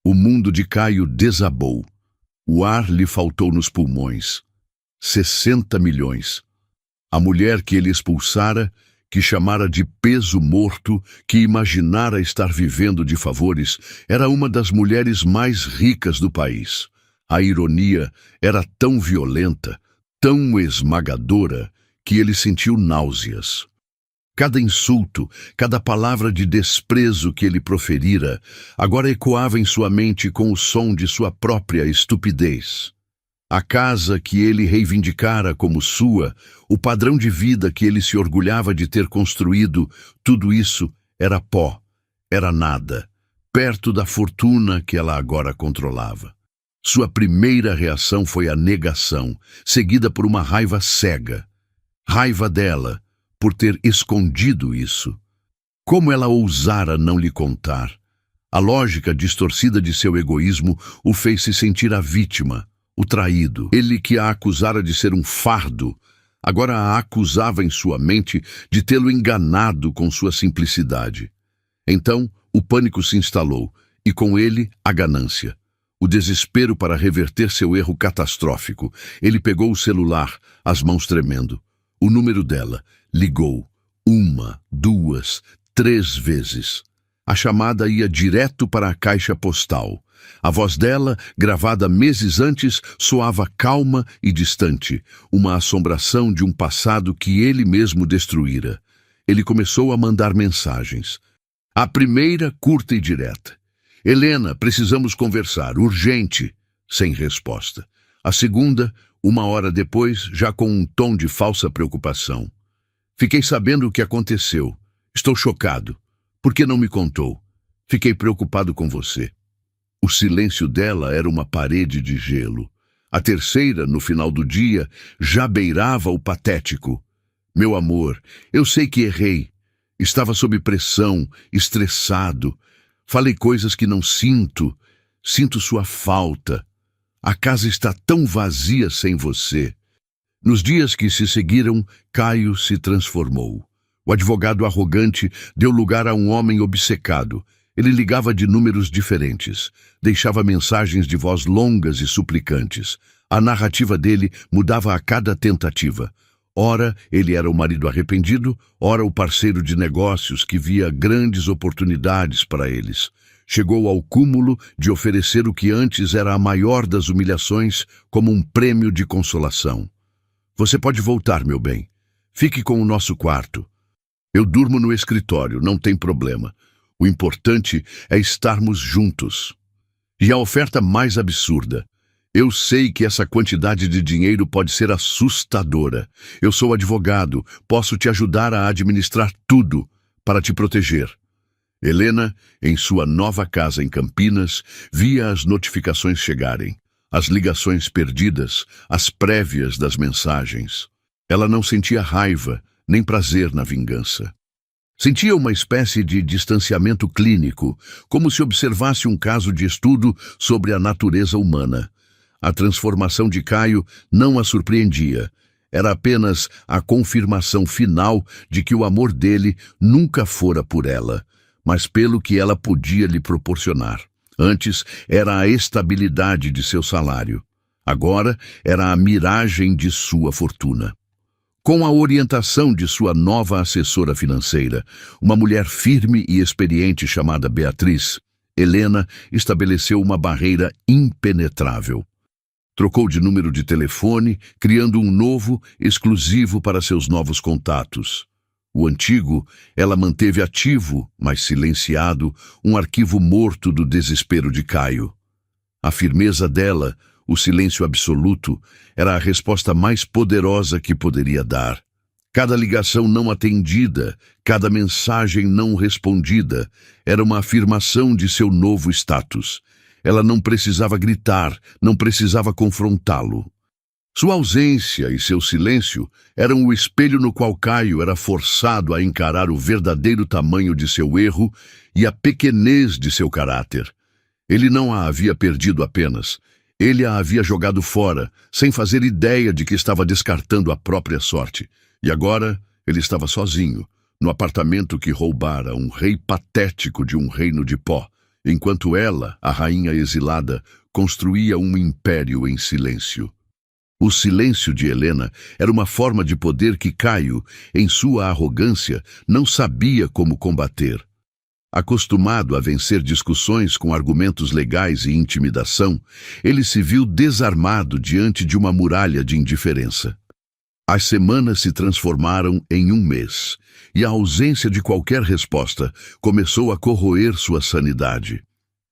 O mundo de Caio desabou. O ar lhe faltou nos pulmões. 60 milhões. A mulher que ele expulsara, que chamara de peso morto, que imaginara estar vivendo de favores, era uma das mulheres mais ricas do país. A ironia era tão violenta, tão esmagadora, que ele sentiu náuseas. Cada insulto, cada palavra de desprezo que ele proferira, agora ecoava em sua mente com o som de sua própria estupidez. A casa que ele reivindicara como sua, o padrão de vida que ele se orgulhava de ter construído, tudo isso era pó, era nada, perto da fortuna que ela agora controlava. Sua primeira reação foi a negação, seguida por uma raiva cega. Raiva dela, por ter escondido isso. Como ela ousara não lhe contar? A lógica distorcida de seu egoísmo o fez se sentir a vítima, o traído. Ele que a acusara de ser um fardo, agora a acusava em sua mente de tê-lo enganado com sua simplicidade. Então, o pânico se instalou, e com ele, a ganância. O desespero para reverter seu erro catastrófico. Ele pegou o celular, as mãos tremendo. O número dela. Ligou. 1, 2, 3 vezes. A chamada ia direto para a caixa postal. A voz dela, gravada meses antes, soava calma e distante, uma assombração de um passado que ele mesmo destruíra. Ele começou a mandar mensagens. A primeira, curta e direta. Helena, precisamos conversar, urgente, sem resposta. A segunda, 1 hora depois, já com um tom de falsa preocupação. Fiquei sabendo o que aconteceu. Estou chocado. Por que não me contou? Fiquei preocupado com você. O silêncio dela era uma parede de gelo. A terceira, no final do dia, já beirava o patético. Meu amor, eu sei que errei. Estava sob pressão, estressado. Falei coisas que não sinto. Sinto sua falta. A casa está tão vazia sem você. Nos dias que se seguiram, Caio se transformou. O advogado arrogante deu lugar a um homem obcecado. Ele ligava de números diferentes. Deixava mensagens de voz longas e suplicantes. A narrativa dele mudava a cada tentativa. Ora, ele era o marido arrependido, ora o parceiro de negócios que via grandes oportunidades para eles. Chegou ao cúmulo de oferecer o que antes era a maior das humilhações como um prêmio de consolação. Você pode voltar, meu bem. Fique com o nosso quarto. Eu durmo no escritório, não tem problema. O importante é estarmos juntos. E a oferta mais absurda. Eu sei que essa quantidade de dinheiro pode ser assustadora. Eu sou advogado, posso te ajudar a administrar tudo para te proteger. Helena, em sua nova casa em Campinas, via as notificações chegarem, as ligações perdidas, as prévias das mensagens. Ela não sentia raiva, nem prazer na vingança. Sentia uma espécie de distanciamento clínico, como se observasse um caso de estudo sobre a natureza humana. A transformação de Caio não a surpreendia. Era apenas a confirmação final de que o amor dele nunca fora por ela, mas pelo que ela podia lhe proporcionar. Antes era a estabilidade de seu salário. Agora era a miragem de sua fortuna. Com a orientação de sua nova assessora financeira, uma mulher firme e experiente chamada Beatriz, Helena estabeleceu uma barreira impenetrável. Trocou de número de telefone, criando um novo, exclusivo para seus novos contatos. O antigo, ela manteve ativo, mas silenciado, um arquivo morto do desespero de Caio. A firmeza dela, o silêncio absoluto, era a resposta mais poderosa que poderia dar. Cada ligação não atendida, cada mensagem não respondida, era uma afirmação de seu novo status. Ela não precisava gritar, não precisava confrontá-lo. Sua ausência e seu silêncio eram o espelho no qual Caio era forçado a encarar o verdadeiro tamanho de seu erro e a pequenez de seu caráter. Ele não a havia perdido apenas. Ele a havia jogado fora, sem fazer ideia de que estava descartando a própria sorte. E agora ele estava sozinho, no apartamento que roubara um rei patético de um reino de pó, enquanto ela, a rainha exilada, construía um império em silêncio. O silêncio de Helena era uma forma de poder que Caio, em sua arrogância, não sabia como combater. Acostumado a vencer discussões com argumentos legais e intimidação, ele se viu desarmado diante de uma muralha de indiferença. As semanas se transformaram em um mês, e a ausência de qualquer resposta começou a corroer sua sanidade.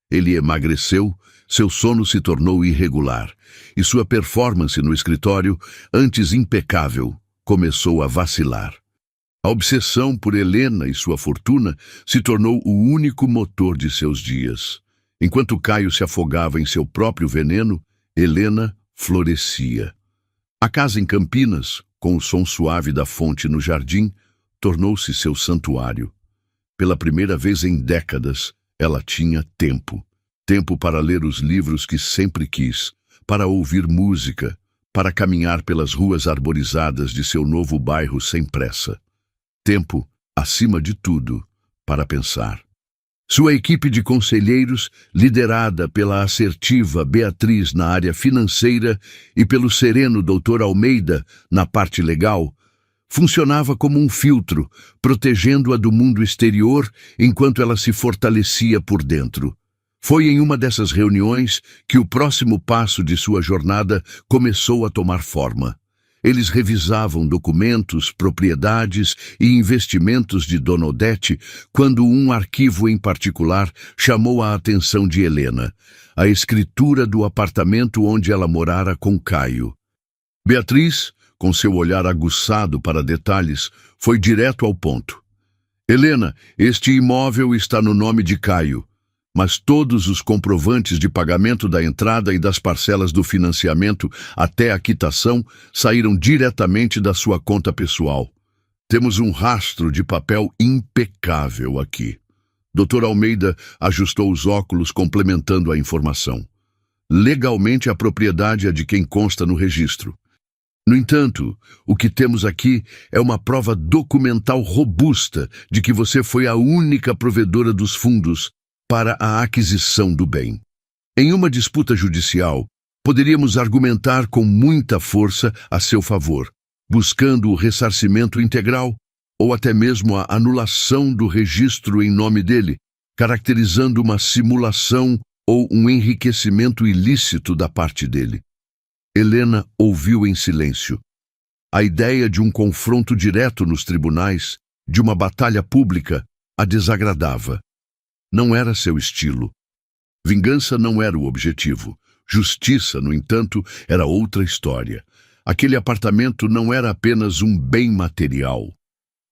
Ele emagreceu, seu sono se tornou irregular, e sua performance no escritório, antes impecável, começou a vacilar. A obsessão por Helena e sua fortuna se tornou o único motor de seus dias. Enquanto Caio se afogava em seu próprio veneno, Helena florescia. A casa em Campinas, com o som suave da fonte no jardim, tornou-se seu santuário. Pela primeira vez em décadas, ela tinha tempo. Tempo para ler os livros que sempre quis, para ouvir música, para caminhar pelas ruas arborizadas de seu novo bairro sem pressa. Tempo, acima de tudo, para pensar. Sua equipe de conselheiros, liderada pela assertiva Beatriz na área financeira e pelo sereno Dr. Almeida na parte legal, funcionava como um filtro, protegendo-a do mundo exterior enquanto ela se fortalecia por dentro. Foi em uma dessas reuniões que o próximo passo de sua jornada começou a tomar forma. Eles revisavam documentos, propriedades e investimentos de Dona Odete quando um arquivo em particular chamou a atenção de Helena, a escritura do apartamento onde ela morara com Caio. Beatriz, com seu olhar aguçado para detalhes, foi direto ao ponto. Helena, este imóvel está no nome de Caio, mas todos os comprovantes de pagamento da entrada e das parcelas do financiamento até a quitação saíram diretamente da sua conta pessoal. Temos um rastro de papel impecável aqui. Dr. Almeida ajustou os óculos complementando a informação. Legalmente a propriedade é de quem consta no registro. No entanto, o que temos aqui é uma prova documental robusta de que você foi a única provedora dos fundos para a aquisição do bem. Em uma disputa judicial, poderíamos argumentar com muita força a seu favor, buscando o ressarcimento integral ou até mesmo a anulação do registro em nome dele, caracterizando uma simulação ou um enriquecimento ilícito da parte dele. Helena ouviu em silêncio. A ideia de um confronto direto nos tribunais, de uma batalha pública, a desagradava. Não era seu estilo. Vingança não era o objetivo. Justiça, no entanto, era outra história. Aquele apartamento não era apenas um bem material.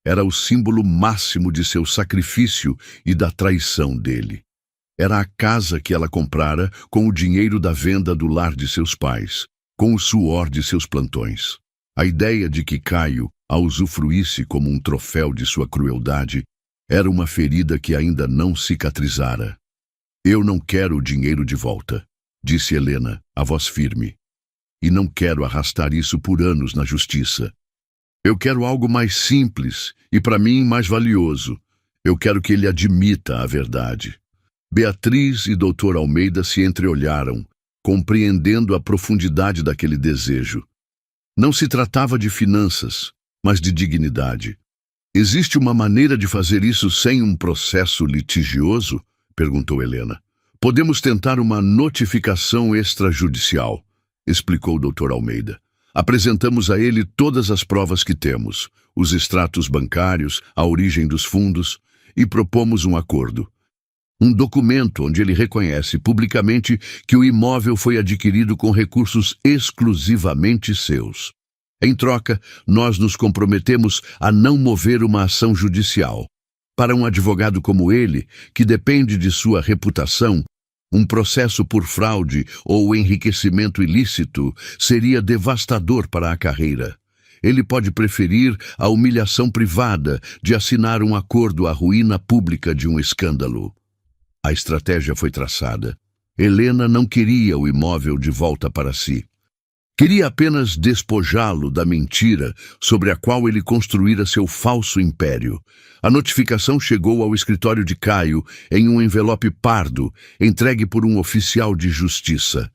Era o símbolo máximo de seu sacrifício e da traição dele. Era a casa que ela comprara com o dinheiro da venda do lar de seus pais, com o suor de seus plantões. A ideia de que Caio a usufruísse como um troféu de sua crueldade era uma ferida que ainda não cicatrizara. Eu não quero o dinheiro de volta, disse Helena, a voz firme. E não quero arrastar isso por anos na justiça. Eu quero algo mais simples e, para mim, mais valioso. Eu quero que ele admita a verdade. Beatriz e Dr. Almeida se entreolharam, compreendendo a profundidade daquele desejo. Não se tratava de finanças, mas de dignidade. Existe uma maneira de fazer isso sem um processo litigioso? Perguntou Helena. Podemos tentar uma notificação extrajudicial. explicou o Dr. Almeida. Apresentamos a ele todas as provas que temos, os extratos bancários, a origem dos fundos, e propomos um acordo. Um documento onde ele reconhece publicamente que o imóvel foi adquirido com recursos exclusivamente seus. Em troca, nós nos comprometemos a não mover uma ação judicial. Para um advogado como ele, que depende de sua reputação, um processo por fraude ou enriquecimento ilícito seria devastador para a carreira. Ele pode preferir a humilhação privada de assinar um acordo à ruína pública de um escândalo. A estratégia foi traçada. Helena não queria o imóvel de volta para si. Queria apenas despojá-lo da mentira sobre a qual ele construíra seu falso império. A notificação chegou ao escritório de Caio em um envelope pardo, entregue por um oficial de justiça.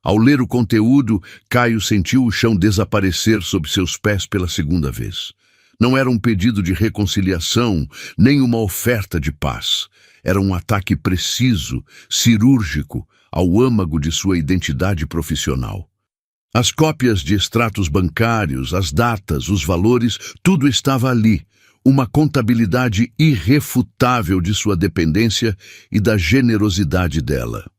Ao ler o conteúdo, Caio sentiu o chão desaparecer sob seus pés pela segunda vez. Não era um pedido de reconciliação, nem uma oferta de paz. Era um ataque preciso, cirúrgico, ao âmago de sua identidade profissional. As cópias de extratos bancários, as datas, os valores, tudo estava ali. Uma contabilidade irrefutável de sua dependência e da generosidade dela.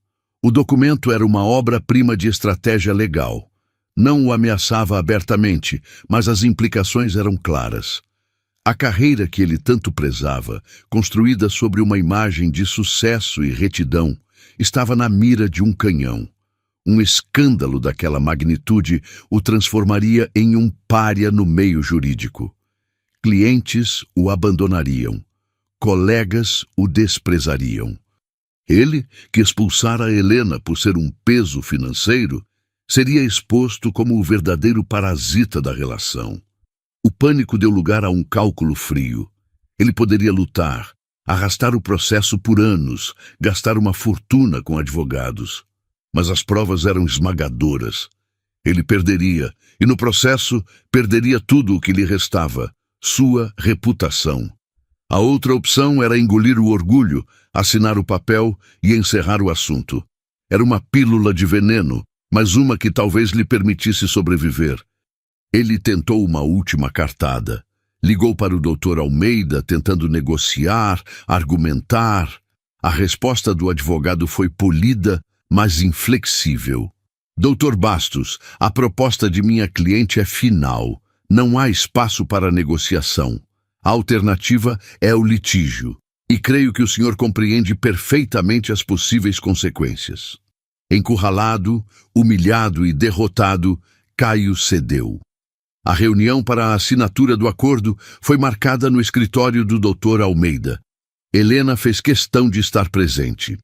O documento era uma obra-prima de estratégia legal. Não o ameaçava abertamente, mas as implicações eram claras. A carreira que ele tanto prezava, construída sobre uma imagem de sucesso e retidão, estava na mira de um canhão. Um escândalo daquela magnitude o transformaria em um pária no meio jurídico. Clientes o abandonariam. Colegas o desprezariam. Ele, que expulsara Helena por ser um peso financeiro, seria exposto como o verdadeiro parasita da relação. O pânico deu lugar a um cálculo frio. Ele poderia lutar, arrastar o processo por anos, gastar uma fortuna com advogados. Mas as provas eram esmagadoras. Ele perderia, e no processo perderia tudo o que lhe restava, sua reputação. A outra opção era engolir o orgulho, assinar o papel e encerrar o assunto. Era uma pílula de veneno, mas uma que talvez lhe permitisse sobreviver. Ele tentou uma última cartada. Ligou para o Dr. Almeida, tentando negociar, argumentar. A resposta do advogado foi polida, mas inflexível. Dr. Bastos, a proposta de minha cliente é final. Não há espaço para negociação. A alternativa é o litígio. E creio que o senhor compreende perfeitamente as possíveis consequências. Encurralado, humilhado e derrotado, Caio cedeu. A reunião para a assinatura do acordo foi marcada no escritório do Dr. Almeida. Helena fez questão de estar presente.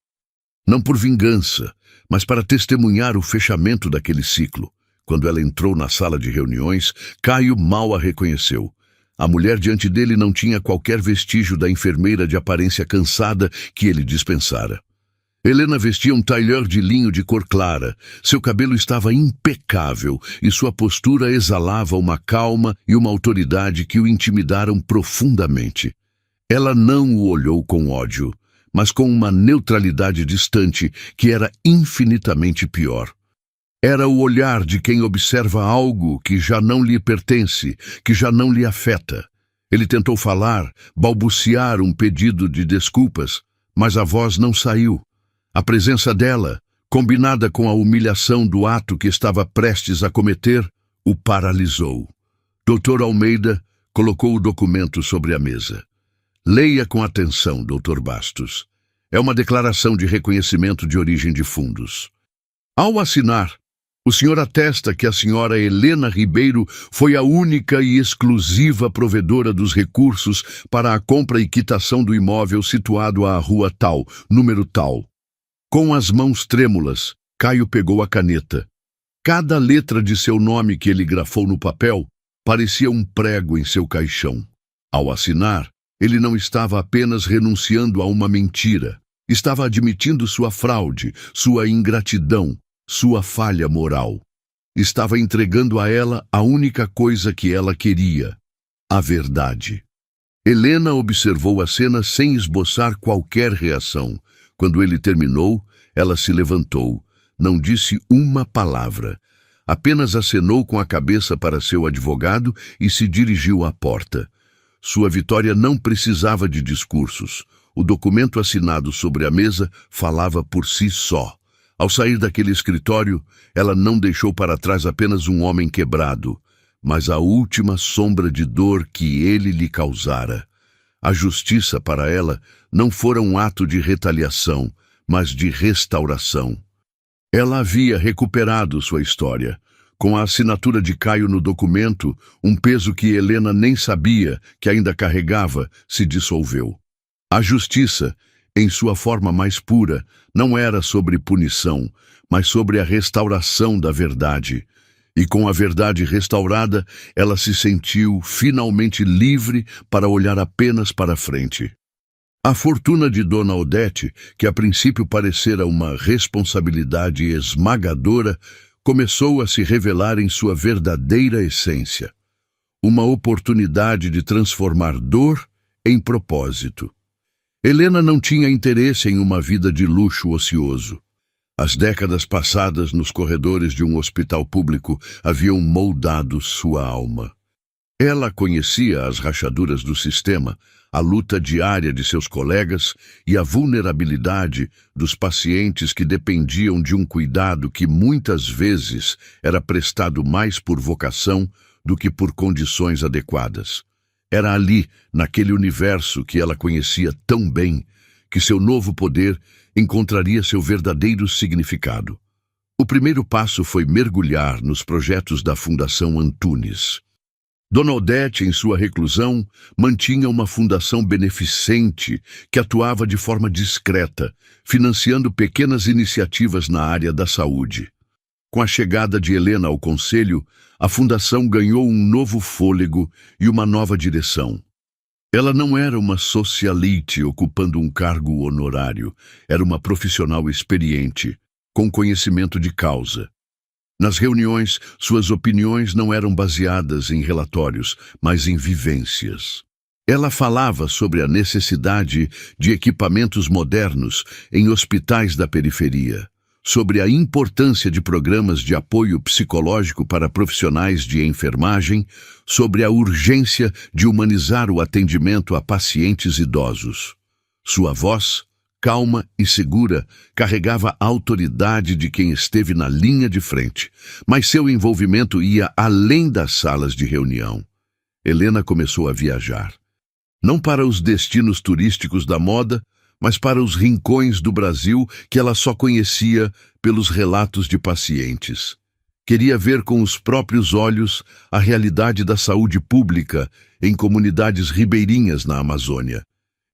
Não por vingança, mas para testemunhar o fechamento daquele ciclo. Quando ela entrou na sala de reuniões, Caio mal a reconheceu. A mulher diante dele não tinha qualquer vestígio da enfermeira de aparência cansada que ele dispensara. Helena vestia um tailleur de linho de cor clara, seu cabelo estava impecável e sua postura exalava uma calma e uma autoridade que o intimidaram profundamente. Ela não o olhou com ódio, mas com uma neutralidade distante que era infinitamente pior. Era o olhar de quem observa algo que já não lhe pertence, que já não lhe afeta. Ele tentou falar, balbuciar um pedido de desculpas, mas a voz não saiu. A presença dela, combinada com a humilhação do ato que estava prestes a cometer, o paralisou. Dr. Almeida colocou o documento sobre a mesa. Leia com atenção, Dr. Bastos. É uma declaração de reconhecimento de origem de fundos. Ao assinar, o senhor atesta que a senhora Helena Ribeiro foi a única e exclusiva provedora dos recursos para a compra e quitação do imóvel situado à rua tal, número tal. Com as mãos trêmulas, Caio pegou a caneta. Cada letra de seu nome que ele grafou no papel parecia um prego em seu caixão. Ao assinar, ele não estava apenas renunciando a uma mentira. Estava admitindo sua fraude, sua ingratidão, sua falha moral. Estava entregando a ela a única coisa que ela queria, a verdade. Helena observou a cena sem esboçar qualquer reação. Quando ele terminou, ela se levantou, não disse uma palavra. Apenas acenou com a cabeça para seu advogado e se dirigiu à porta. Sua vitória não precisava de discursos. O documento assinado sobre a mesa falava por si só. Ao sair daquele escritório, ela não deixou para trás apenas um homem quebrado, mas a última sombra de dor que ele lhe causara. A justiça para ela não fora um ato de retaliação, mas de restauração. Ela havia recuperado sua história. Com a assinatura de Caio no documento, um peso que Helena nem sabia que ainda carregava se dissolveu. A justiça, em sua forma mais pura, não era sobre punição, mas sobre a restauração da verdade. E com a verdade restaurada, ela se sentiu finalmente livre para olhar apenas para frente. A fortuna de Dona Odete, que a princípio parecera uma responsabilidade esmagadora, começou a se revelar em sua verdadeira essência. Uma oportunidade de transformar dor em propósito. Helena não tinha interesse em uma vida de luxo ocioso. As décadas passadas nos corredores de um hospital público haviam moldado sua alma. Ela conhecia as rachaduras do sistema, a luta diária de seus colegas e a vulnerabilidade dos pacientes que dependiam de um cuidado que muitas vezes era prestado mais por vocação do que por condições adequadas. Era ali, naquele universo que ela conhecia tão bem, que seu novo poder encontraria seu verdadeiro significado. O primeiro passo foi mergulhar nos projetos da Fundação Antunes. Dona Odete, em sua reclusão, mantinha uma fundação beneficente que atuava de forma discreta, financiando pequenas iniciativas na área da saúde. Com a chegada de Helena ao conselho, a fundação ganhou um novo fôlego e uma nova direção. Ela não era uma socialite ocupando um cargo honorário, era uma profissional experiente, com conhecimento de causa. Nas reuniões, suas opiniões não eram baseadas em relatórios, mas em vivências. Ela falava sobre a necessidade de equipamentos modernos em hospitais da periferia, sobre a importância de programas de apoio psicológico para profissionais de enfermagem, sobre a urgência de humanizar o atendimento a pacientes idosos. Sua voz, calma e segura, carregava a autoridade de quem esteve na linha de frente, mas seu envolvimento ia além das salas de reunião. Helena começou a viajar. Não para os destinos turísticos da moda, mas para os rincões do Brasil que ela só conhecia pelos relatos de pacientes. Queria ver com os próprios olhos a realidade da saúde pública em comunidades ribeirinhas na Amazônia,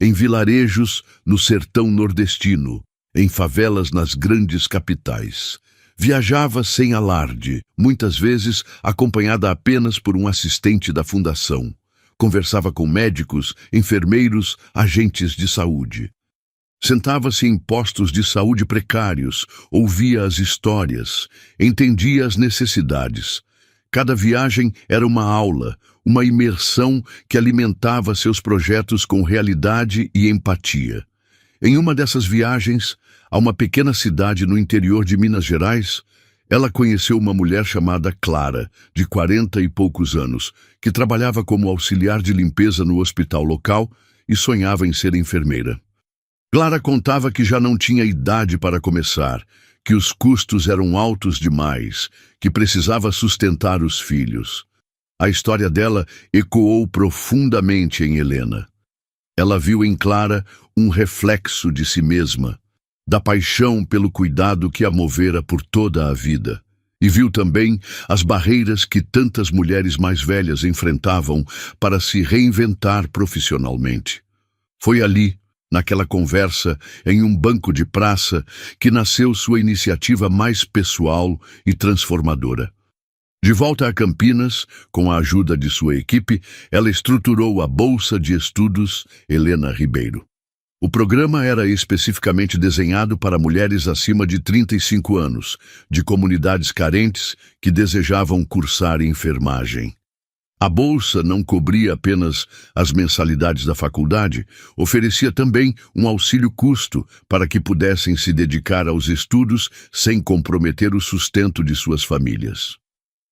em vilarejos no sertão nordestino, em favelas nas grandes capitais. Viajava sem alarde, muitas vezes acompanhada apenas por um assistente da fundação. Conversava com médicos, enfermeiros, agentes de saúde. Sentava-se em postos de saúde precários, ouvia as histórias, entendia as necessidades. Cada viagem era uma aula, uma imersão que alimentava seus projetos com realidade e empatia. Em uma dessas viagens, a uma pequena cidade no interior de Minas Gerais, ela conheceu uma mulher chamada Clara, de 40 e poucos anos, que trabalhava como auxiliar de limpeza no hospital local e sonhava em ser enfermeira. Clara contava que já não tinha idade para começar, que os custos eram altos demais, que precisava sustentar os filhos. A história dela ecoou profundamente em Helena. Ela viu em Clara um reflexo de si mesma, da paixão pelo cuidado que a movera por toda a vida. E viu também as barreiras que tantas mulheres mais velhas enfrentavam para se reinventar profissionalmente. Foi ali, naquela conversa, em um banco de praça, que nasceu sua iniciativa mais pessoal e transformadora. De volta a Campinas, com a ajuda de sua equipe, ela estruturou a Bolsa de Estudos Helena Ribeiro. O programa era especificamente desenhado para mulheres acima de 35 anos, de comunidades carentes que desejavam cursar enfermagem. A bolsa não cobria apenas as mensalidades da faculdade, oferecia também um auxílio-custo para que pudessem se dedicar aos estudos sem comprometer o sustento de suas famílias.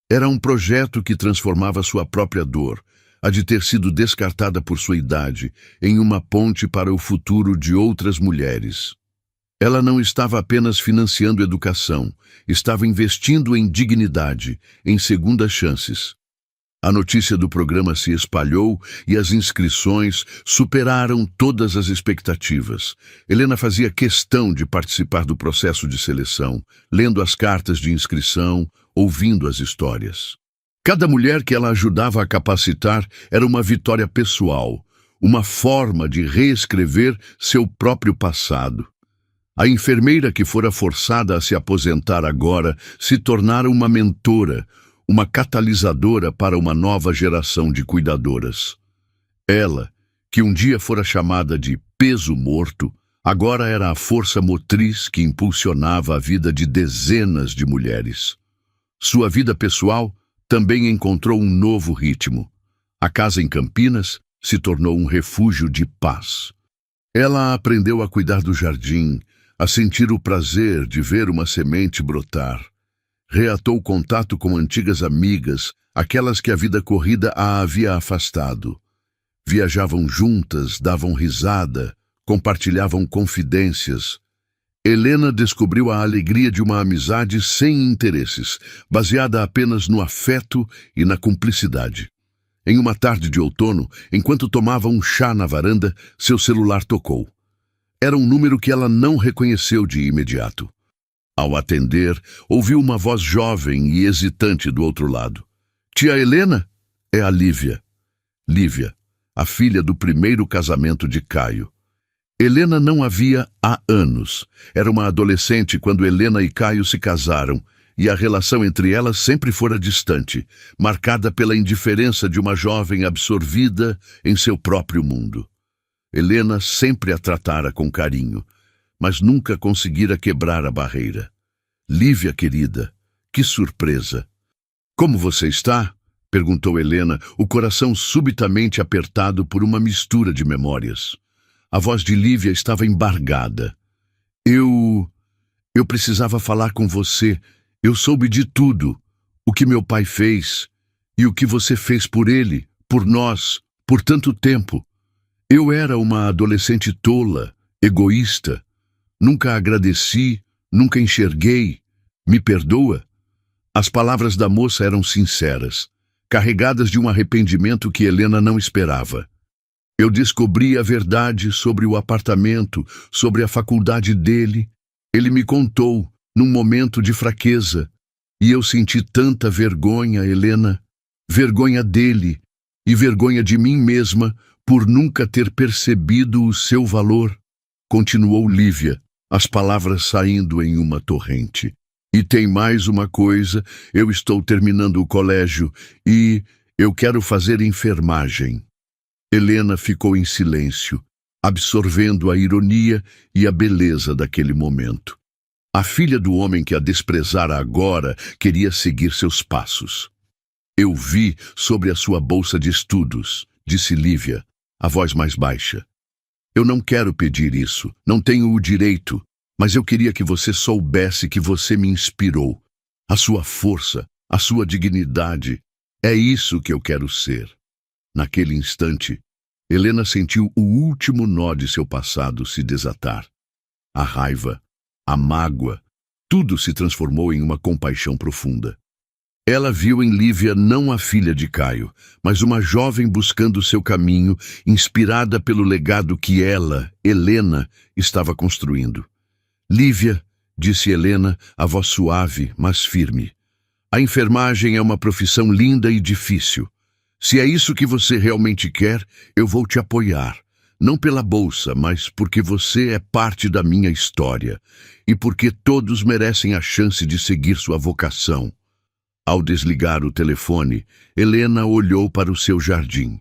Era um projeto que transformava sua própria dor, a de ter sido descartada por sua idade, em uma ponte para o futuro de outras mulheres. Ela não estava apenas financiando educação, estava investindo em dignidade, em segundas chances. A notícia do programa se espalhou e as inscrições superaram todas as expectativas. Helena fazia questão de participar do processo de seleção, lendo as cartas de inscrição, ouvindo as histórias. Cada mulher que ela ajudava a capacitar era uma vitória pessoal, uma forma de reescrever seu próprio passado. A enfermeira que fora forçada a se aposentar agora se tornara uma mentora, uma catalisadora para uma nova geração de cuidadoras. Ela, que um dia fora chamada de peso morto, agora era a força motriz que impulsionava a vida de dezenas de mulheres. Sua vida pessoal também encontrou um novo ritmo. A casa em Campinas se tornou um refúgio de paz. Ela aprendeu a cuidar do jardim, a sentir o prazer de ver uma semente brotar. Reatou contato com antigas amigas, aquelas que a vida corrida a havia afastado. Viajavam juntas, davam risada, compartilhavam confidências. Helena descobriu a alegria de uma amizade sem interesses, baseada apenas no afeto e na cumplicidade. Em uma tarde de outono, enquanto tomava um chá na varanda, seu celular tocou. Era um número que ela não reconheceu de imediato. Ao atender, ouviu uma voz jovem e hesitante do outro lado. Tia Helena? É a Lívia. Lívia, a filha do primeiro casamento de Caio. Helena não a via há anos. Era uma adolescente quando Helena e Caio se casaram, e a relação entre elas sempre fora distante, marcada pela indiferença de uma jovem absorvida em seu próprio mundo. Helena sempre a tratara com carinho, mas nunca conseguira quebrar a barreira. Lívia, querida, que surpresa! Como você está? Perguntou Helena, o coração subitamente apertado por uma mistura de memórias. A voz de Lívia estava embargada. Eu precisava falar com você. Eu soube de tudo. O que meu pai fez e o que você fez por ele, por nós, por tanto tempo. Eu era uma adolescente tola, egoísta. Nunca agradeci, nunca enxerguei. Me perdoa? As palavras da moça eram sinceras, carregadas de um arrependimento que Helena não esperava. Eu descobri a verdade sobre o apartamento, sobre a faculdade dele. Ele me contou, num momento de fraqueza. E eu senti tanta vergonha, Helena. Vergonha dele e vergonha de mim mesma por nunca ter percebido o seu valor. Continuou Lívia, as palavras saindo em uma torrente. E tem mais uma coisa, eu estou terminando o colégio e eu quero fazer enfermagem. Helena ficou em silêncio, absorvendo a ironia e a beleza daquele momento. A filha do homem que a desprezara agora queria seguir seus passos. Eu vi sobre a sua bolsa de estudos, disse Lívia, a voz mais baixa. Eu não quero pedir isso, não tenho o direito, mas eu queria que você soubesse que você me inspirou. A sua força, a sua dignidade, é isso que eu quero ser. Naquele instante, Helena sentiu o último nó de seu passado se desatar. A raiva, a mágoa, tudo se transformou em uma compaixão profunda. Ela viu em Lívia não a filha de Caio, mas uma jovem buscando seu caminho, inspirada pelo legado que ela, Helena, estava construindo. Lívia, disse Helena, a voz suave, mas firme. A enfermagem é uma profissão linda e difícil. Se é isso que você realmente quer, eu vou te apoiar. Não pela bolsa, mas porque você é parte da minha história e porque todos merecem a chance de seguir sua vocação. Ao desligar o telefone, Helena olhou para o seu jardim.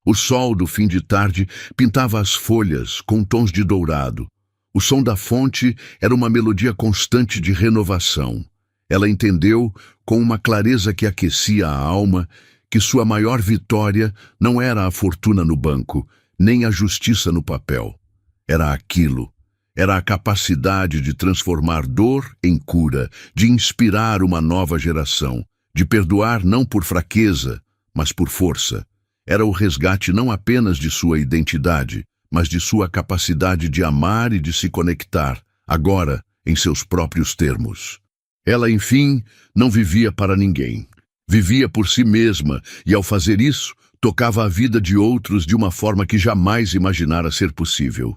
O sol do fim de tarde pintava as folhas com tons de dourado. O som da fonte era uma melodia constante de renovação. Ela entendeu, com uma clareza que aquecia a alma, que sua maior vitória não era a fortuna no banco, nem a justiça no papel. Era aquilo. Era a capacidade de transformar dor em cura, de inspirar uma nova geração, de perdoar não por fraqueza, mas por força. Era o resgate não apenas de sua identidade, mas de sua capacidade de amar e de se conectar, agora, em seus próprios termos. Ela, enfim, não vivia para ninguém. Vivia por si mesma e, ao fazer isso, tocava a vida de outros de uma forma que jamais imaginara ser possível.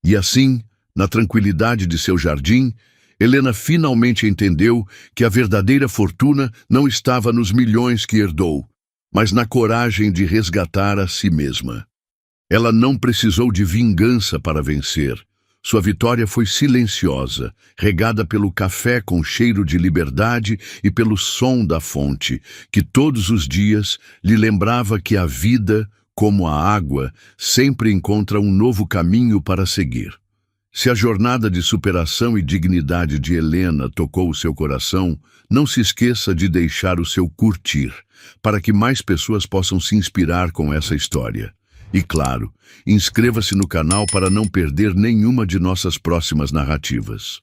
E assim, na tranquilidade de seu jardim, Helena finalmente entendeu que a verdadeira fortuna não estava nos milhões que herdou, mas na coragem de resgatar a si mesma. Ela não precisou de vingança para vencer. Sua vitória foi silenciosa, regada pelo café com cheiro de liberdade e pelo som da fonte, que todos os dias lhe lembrava que a vida, como a água, sempre encontra um novo caminho para seguir. Se a jornada de superação e dignidade de Helena tocou o seu coração, não se esqueça de deixar o seu curtir, para que mais pessoas possam se inspirar com essa história. E claro, inscreva-se no canal para não perder nenhuma de nossas próximas narrativas.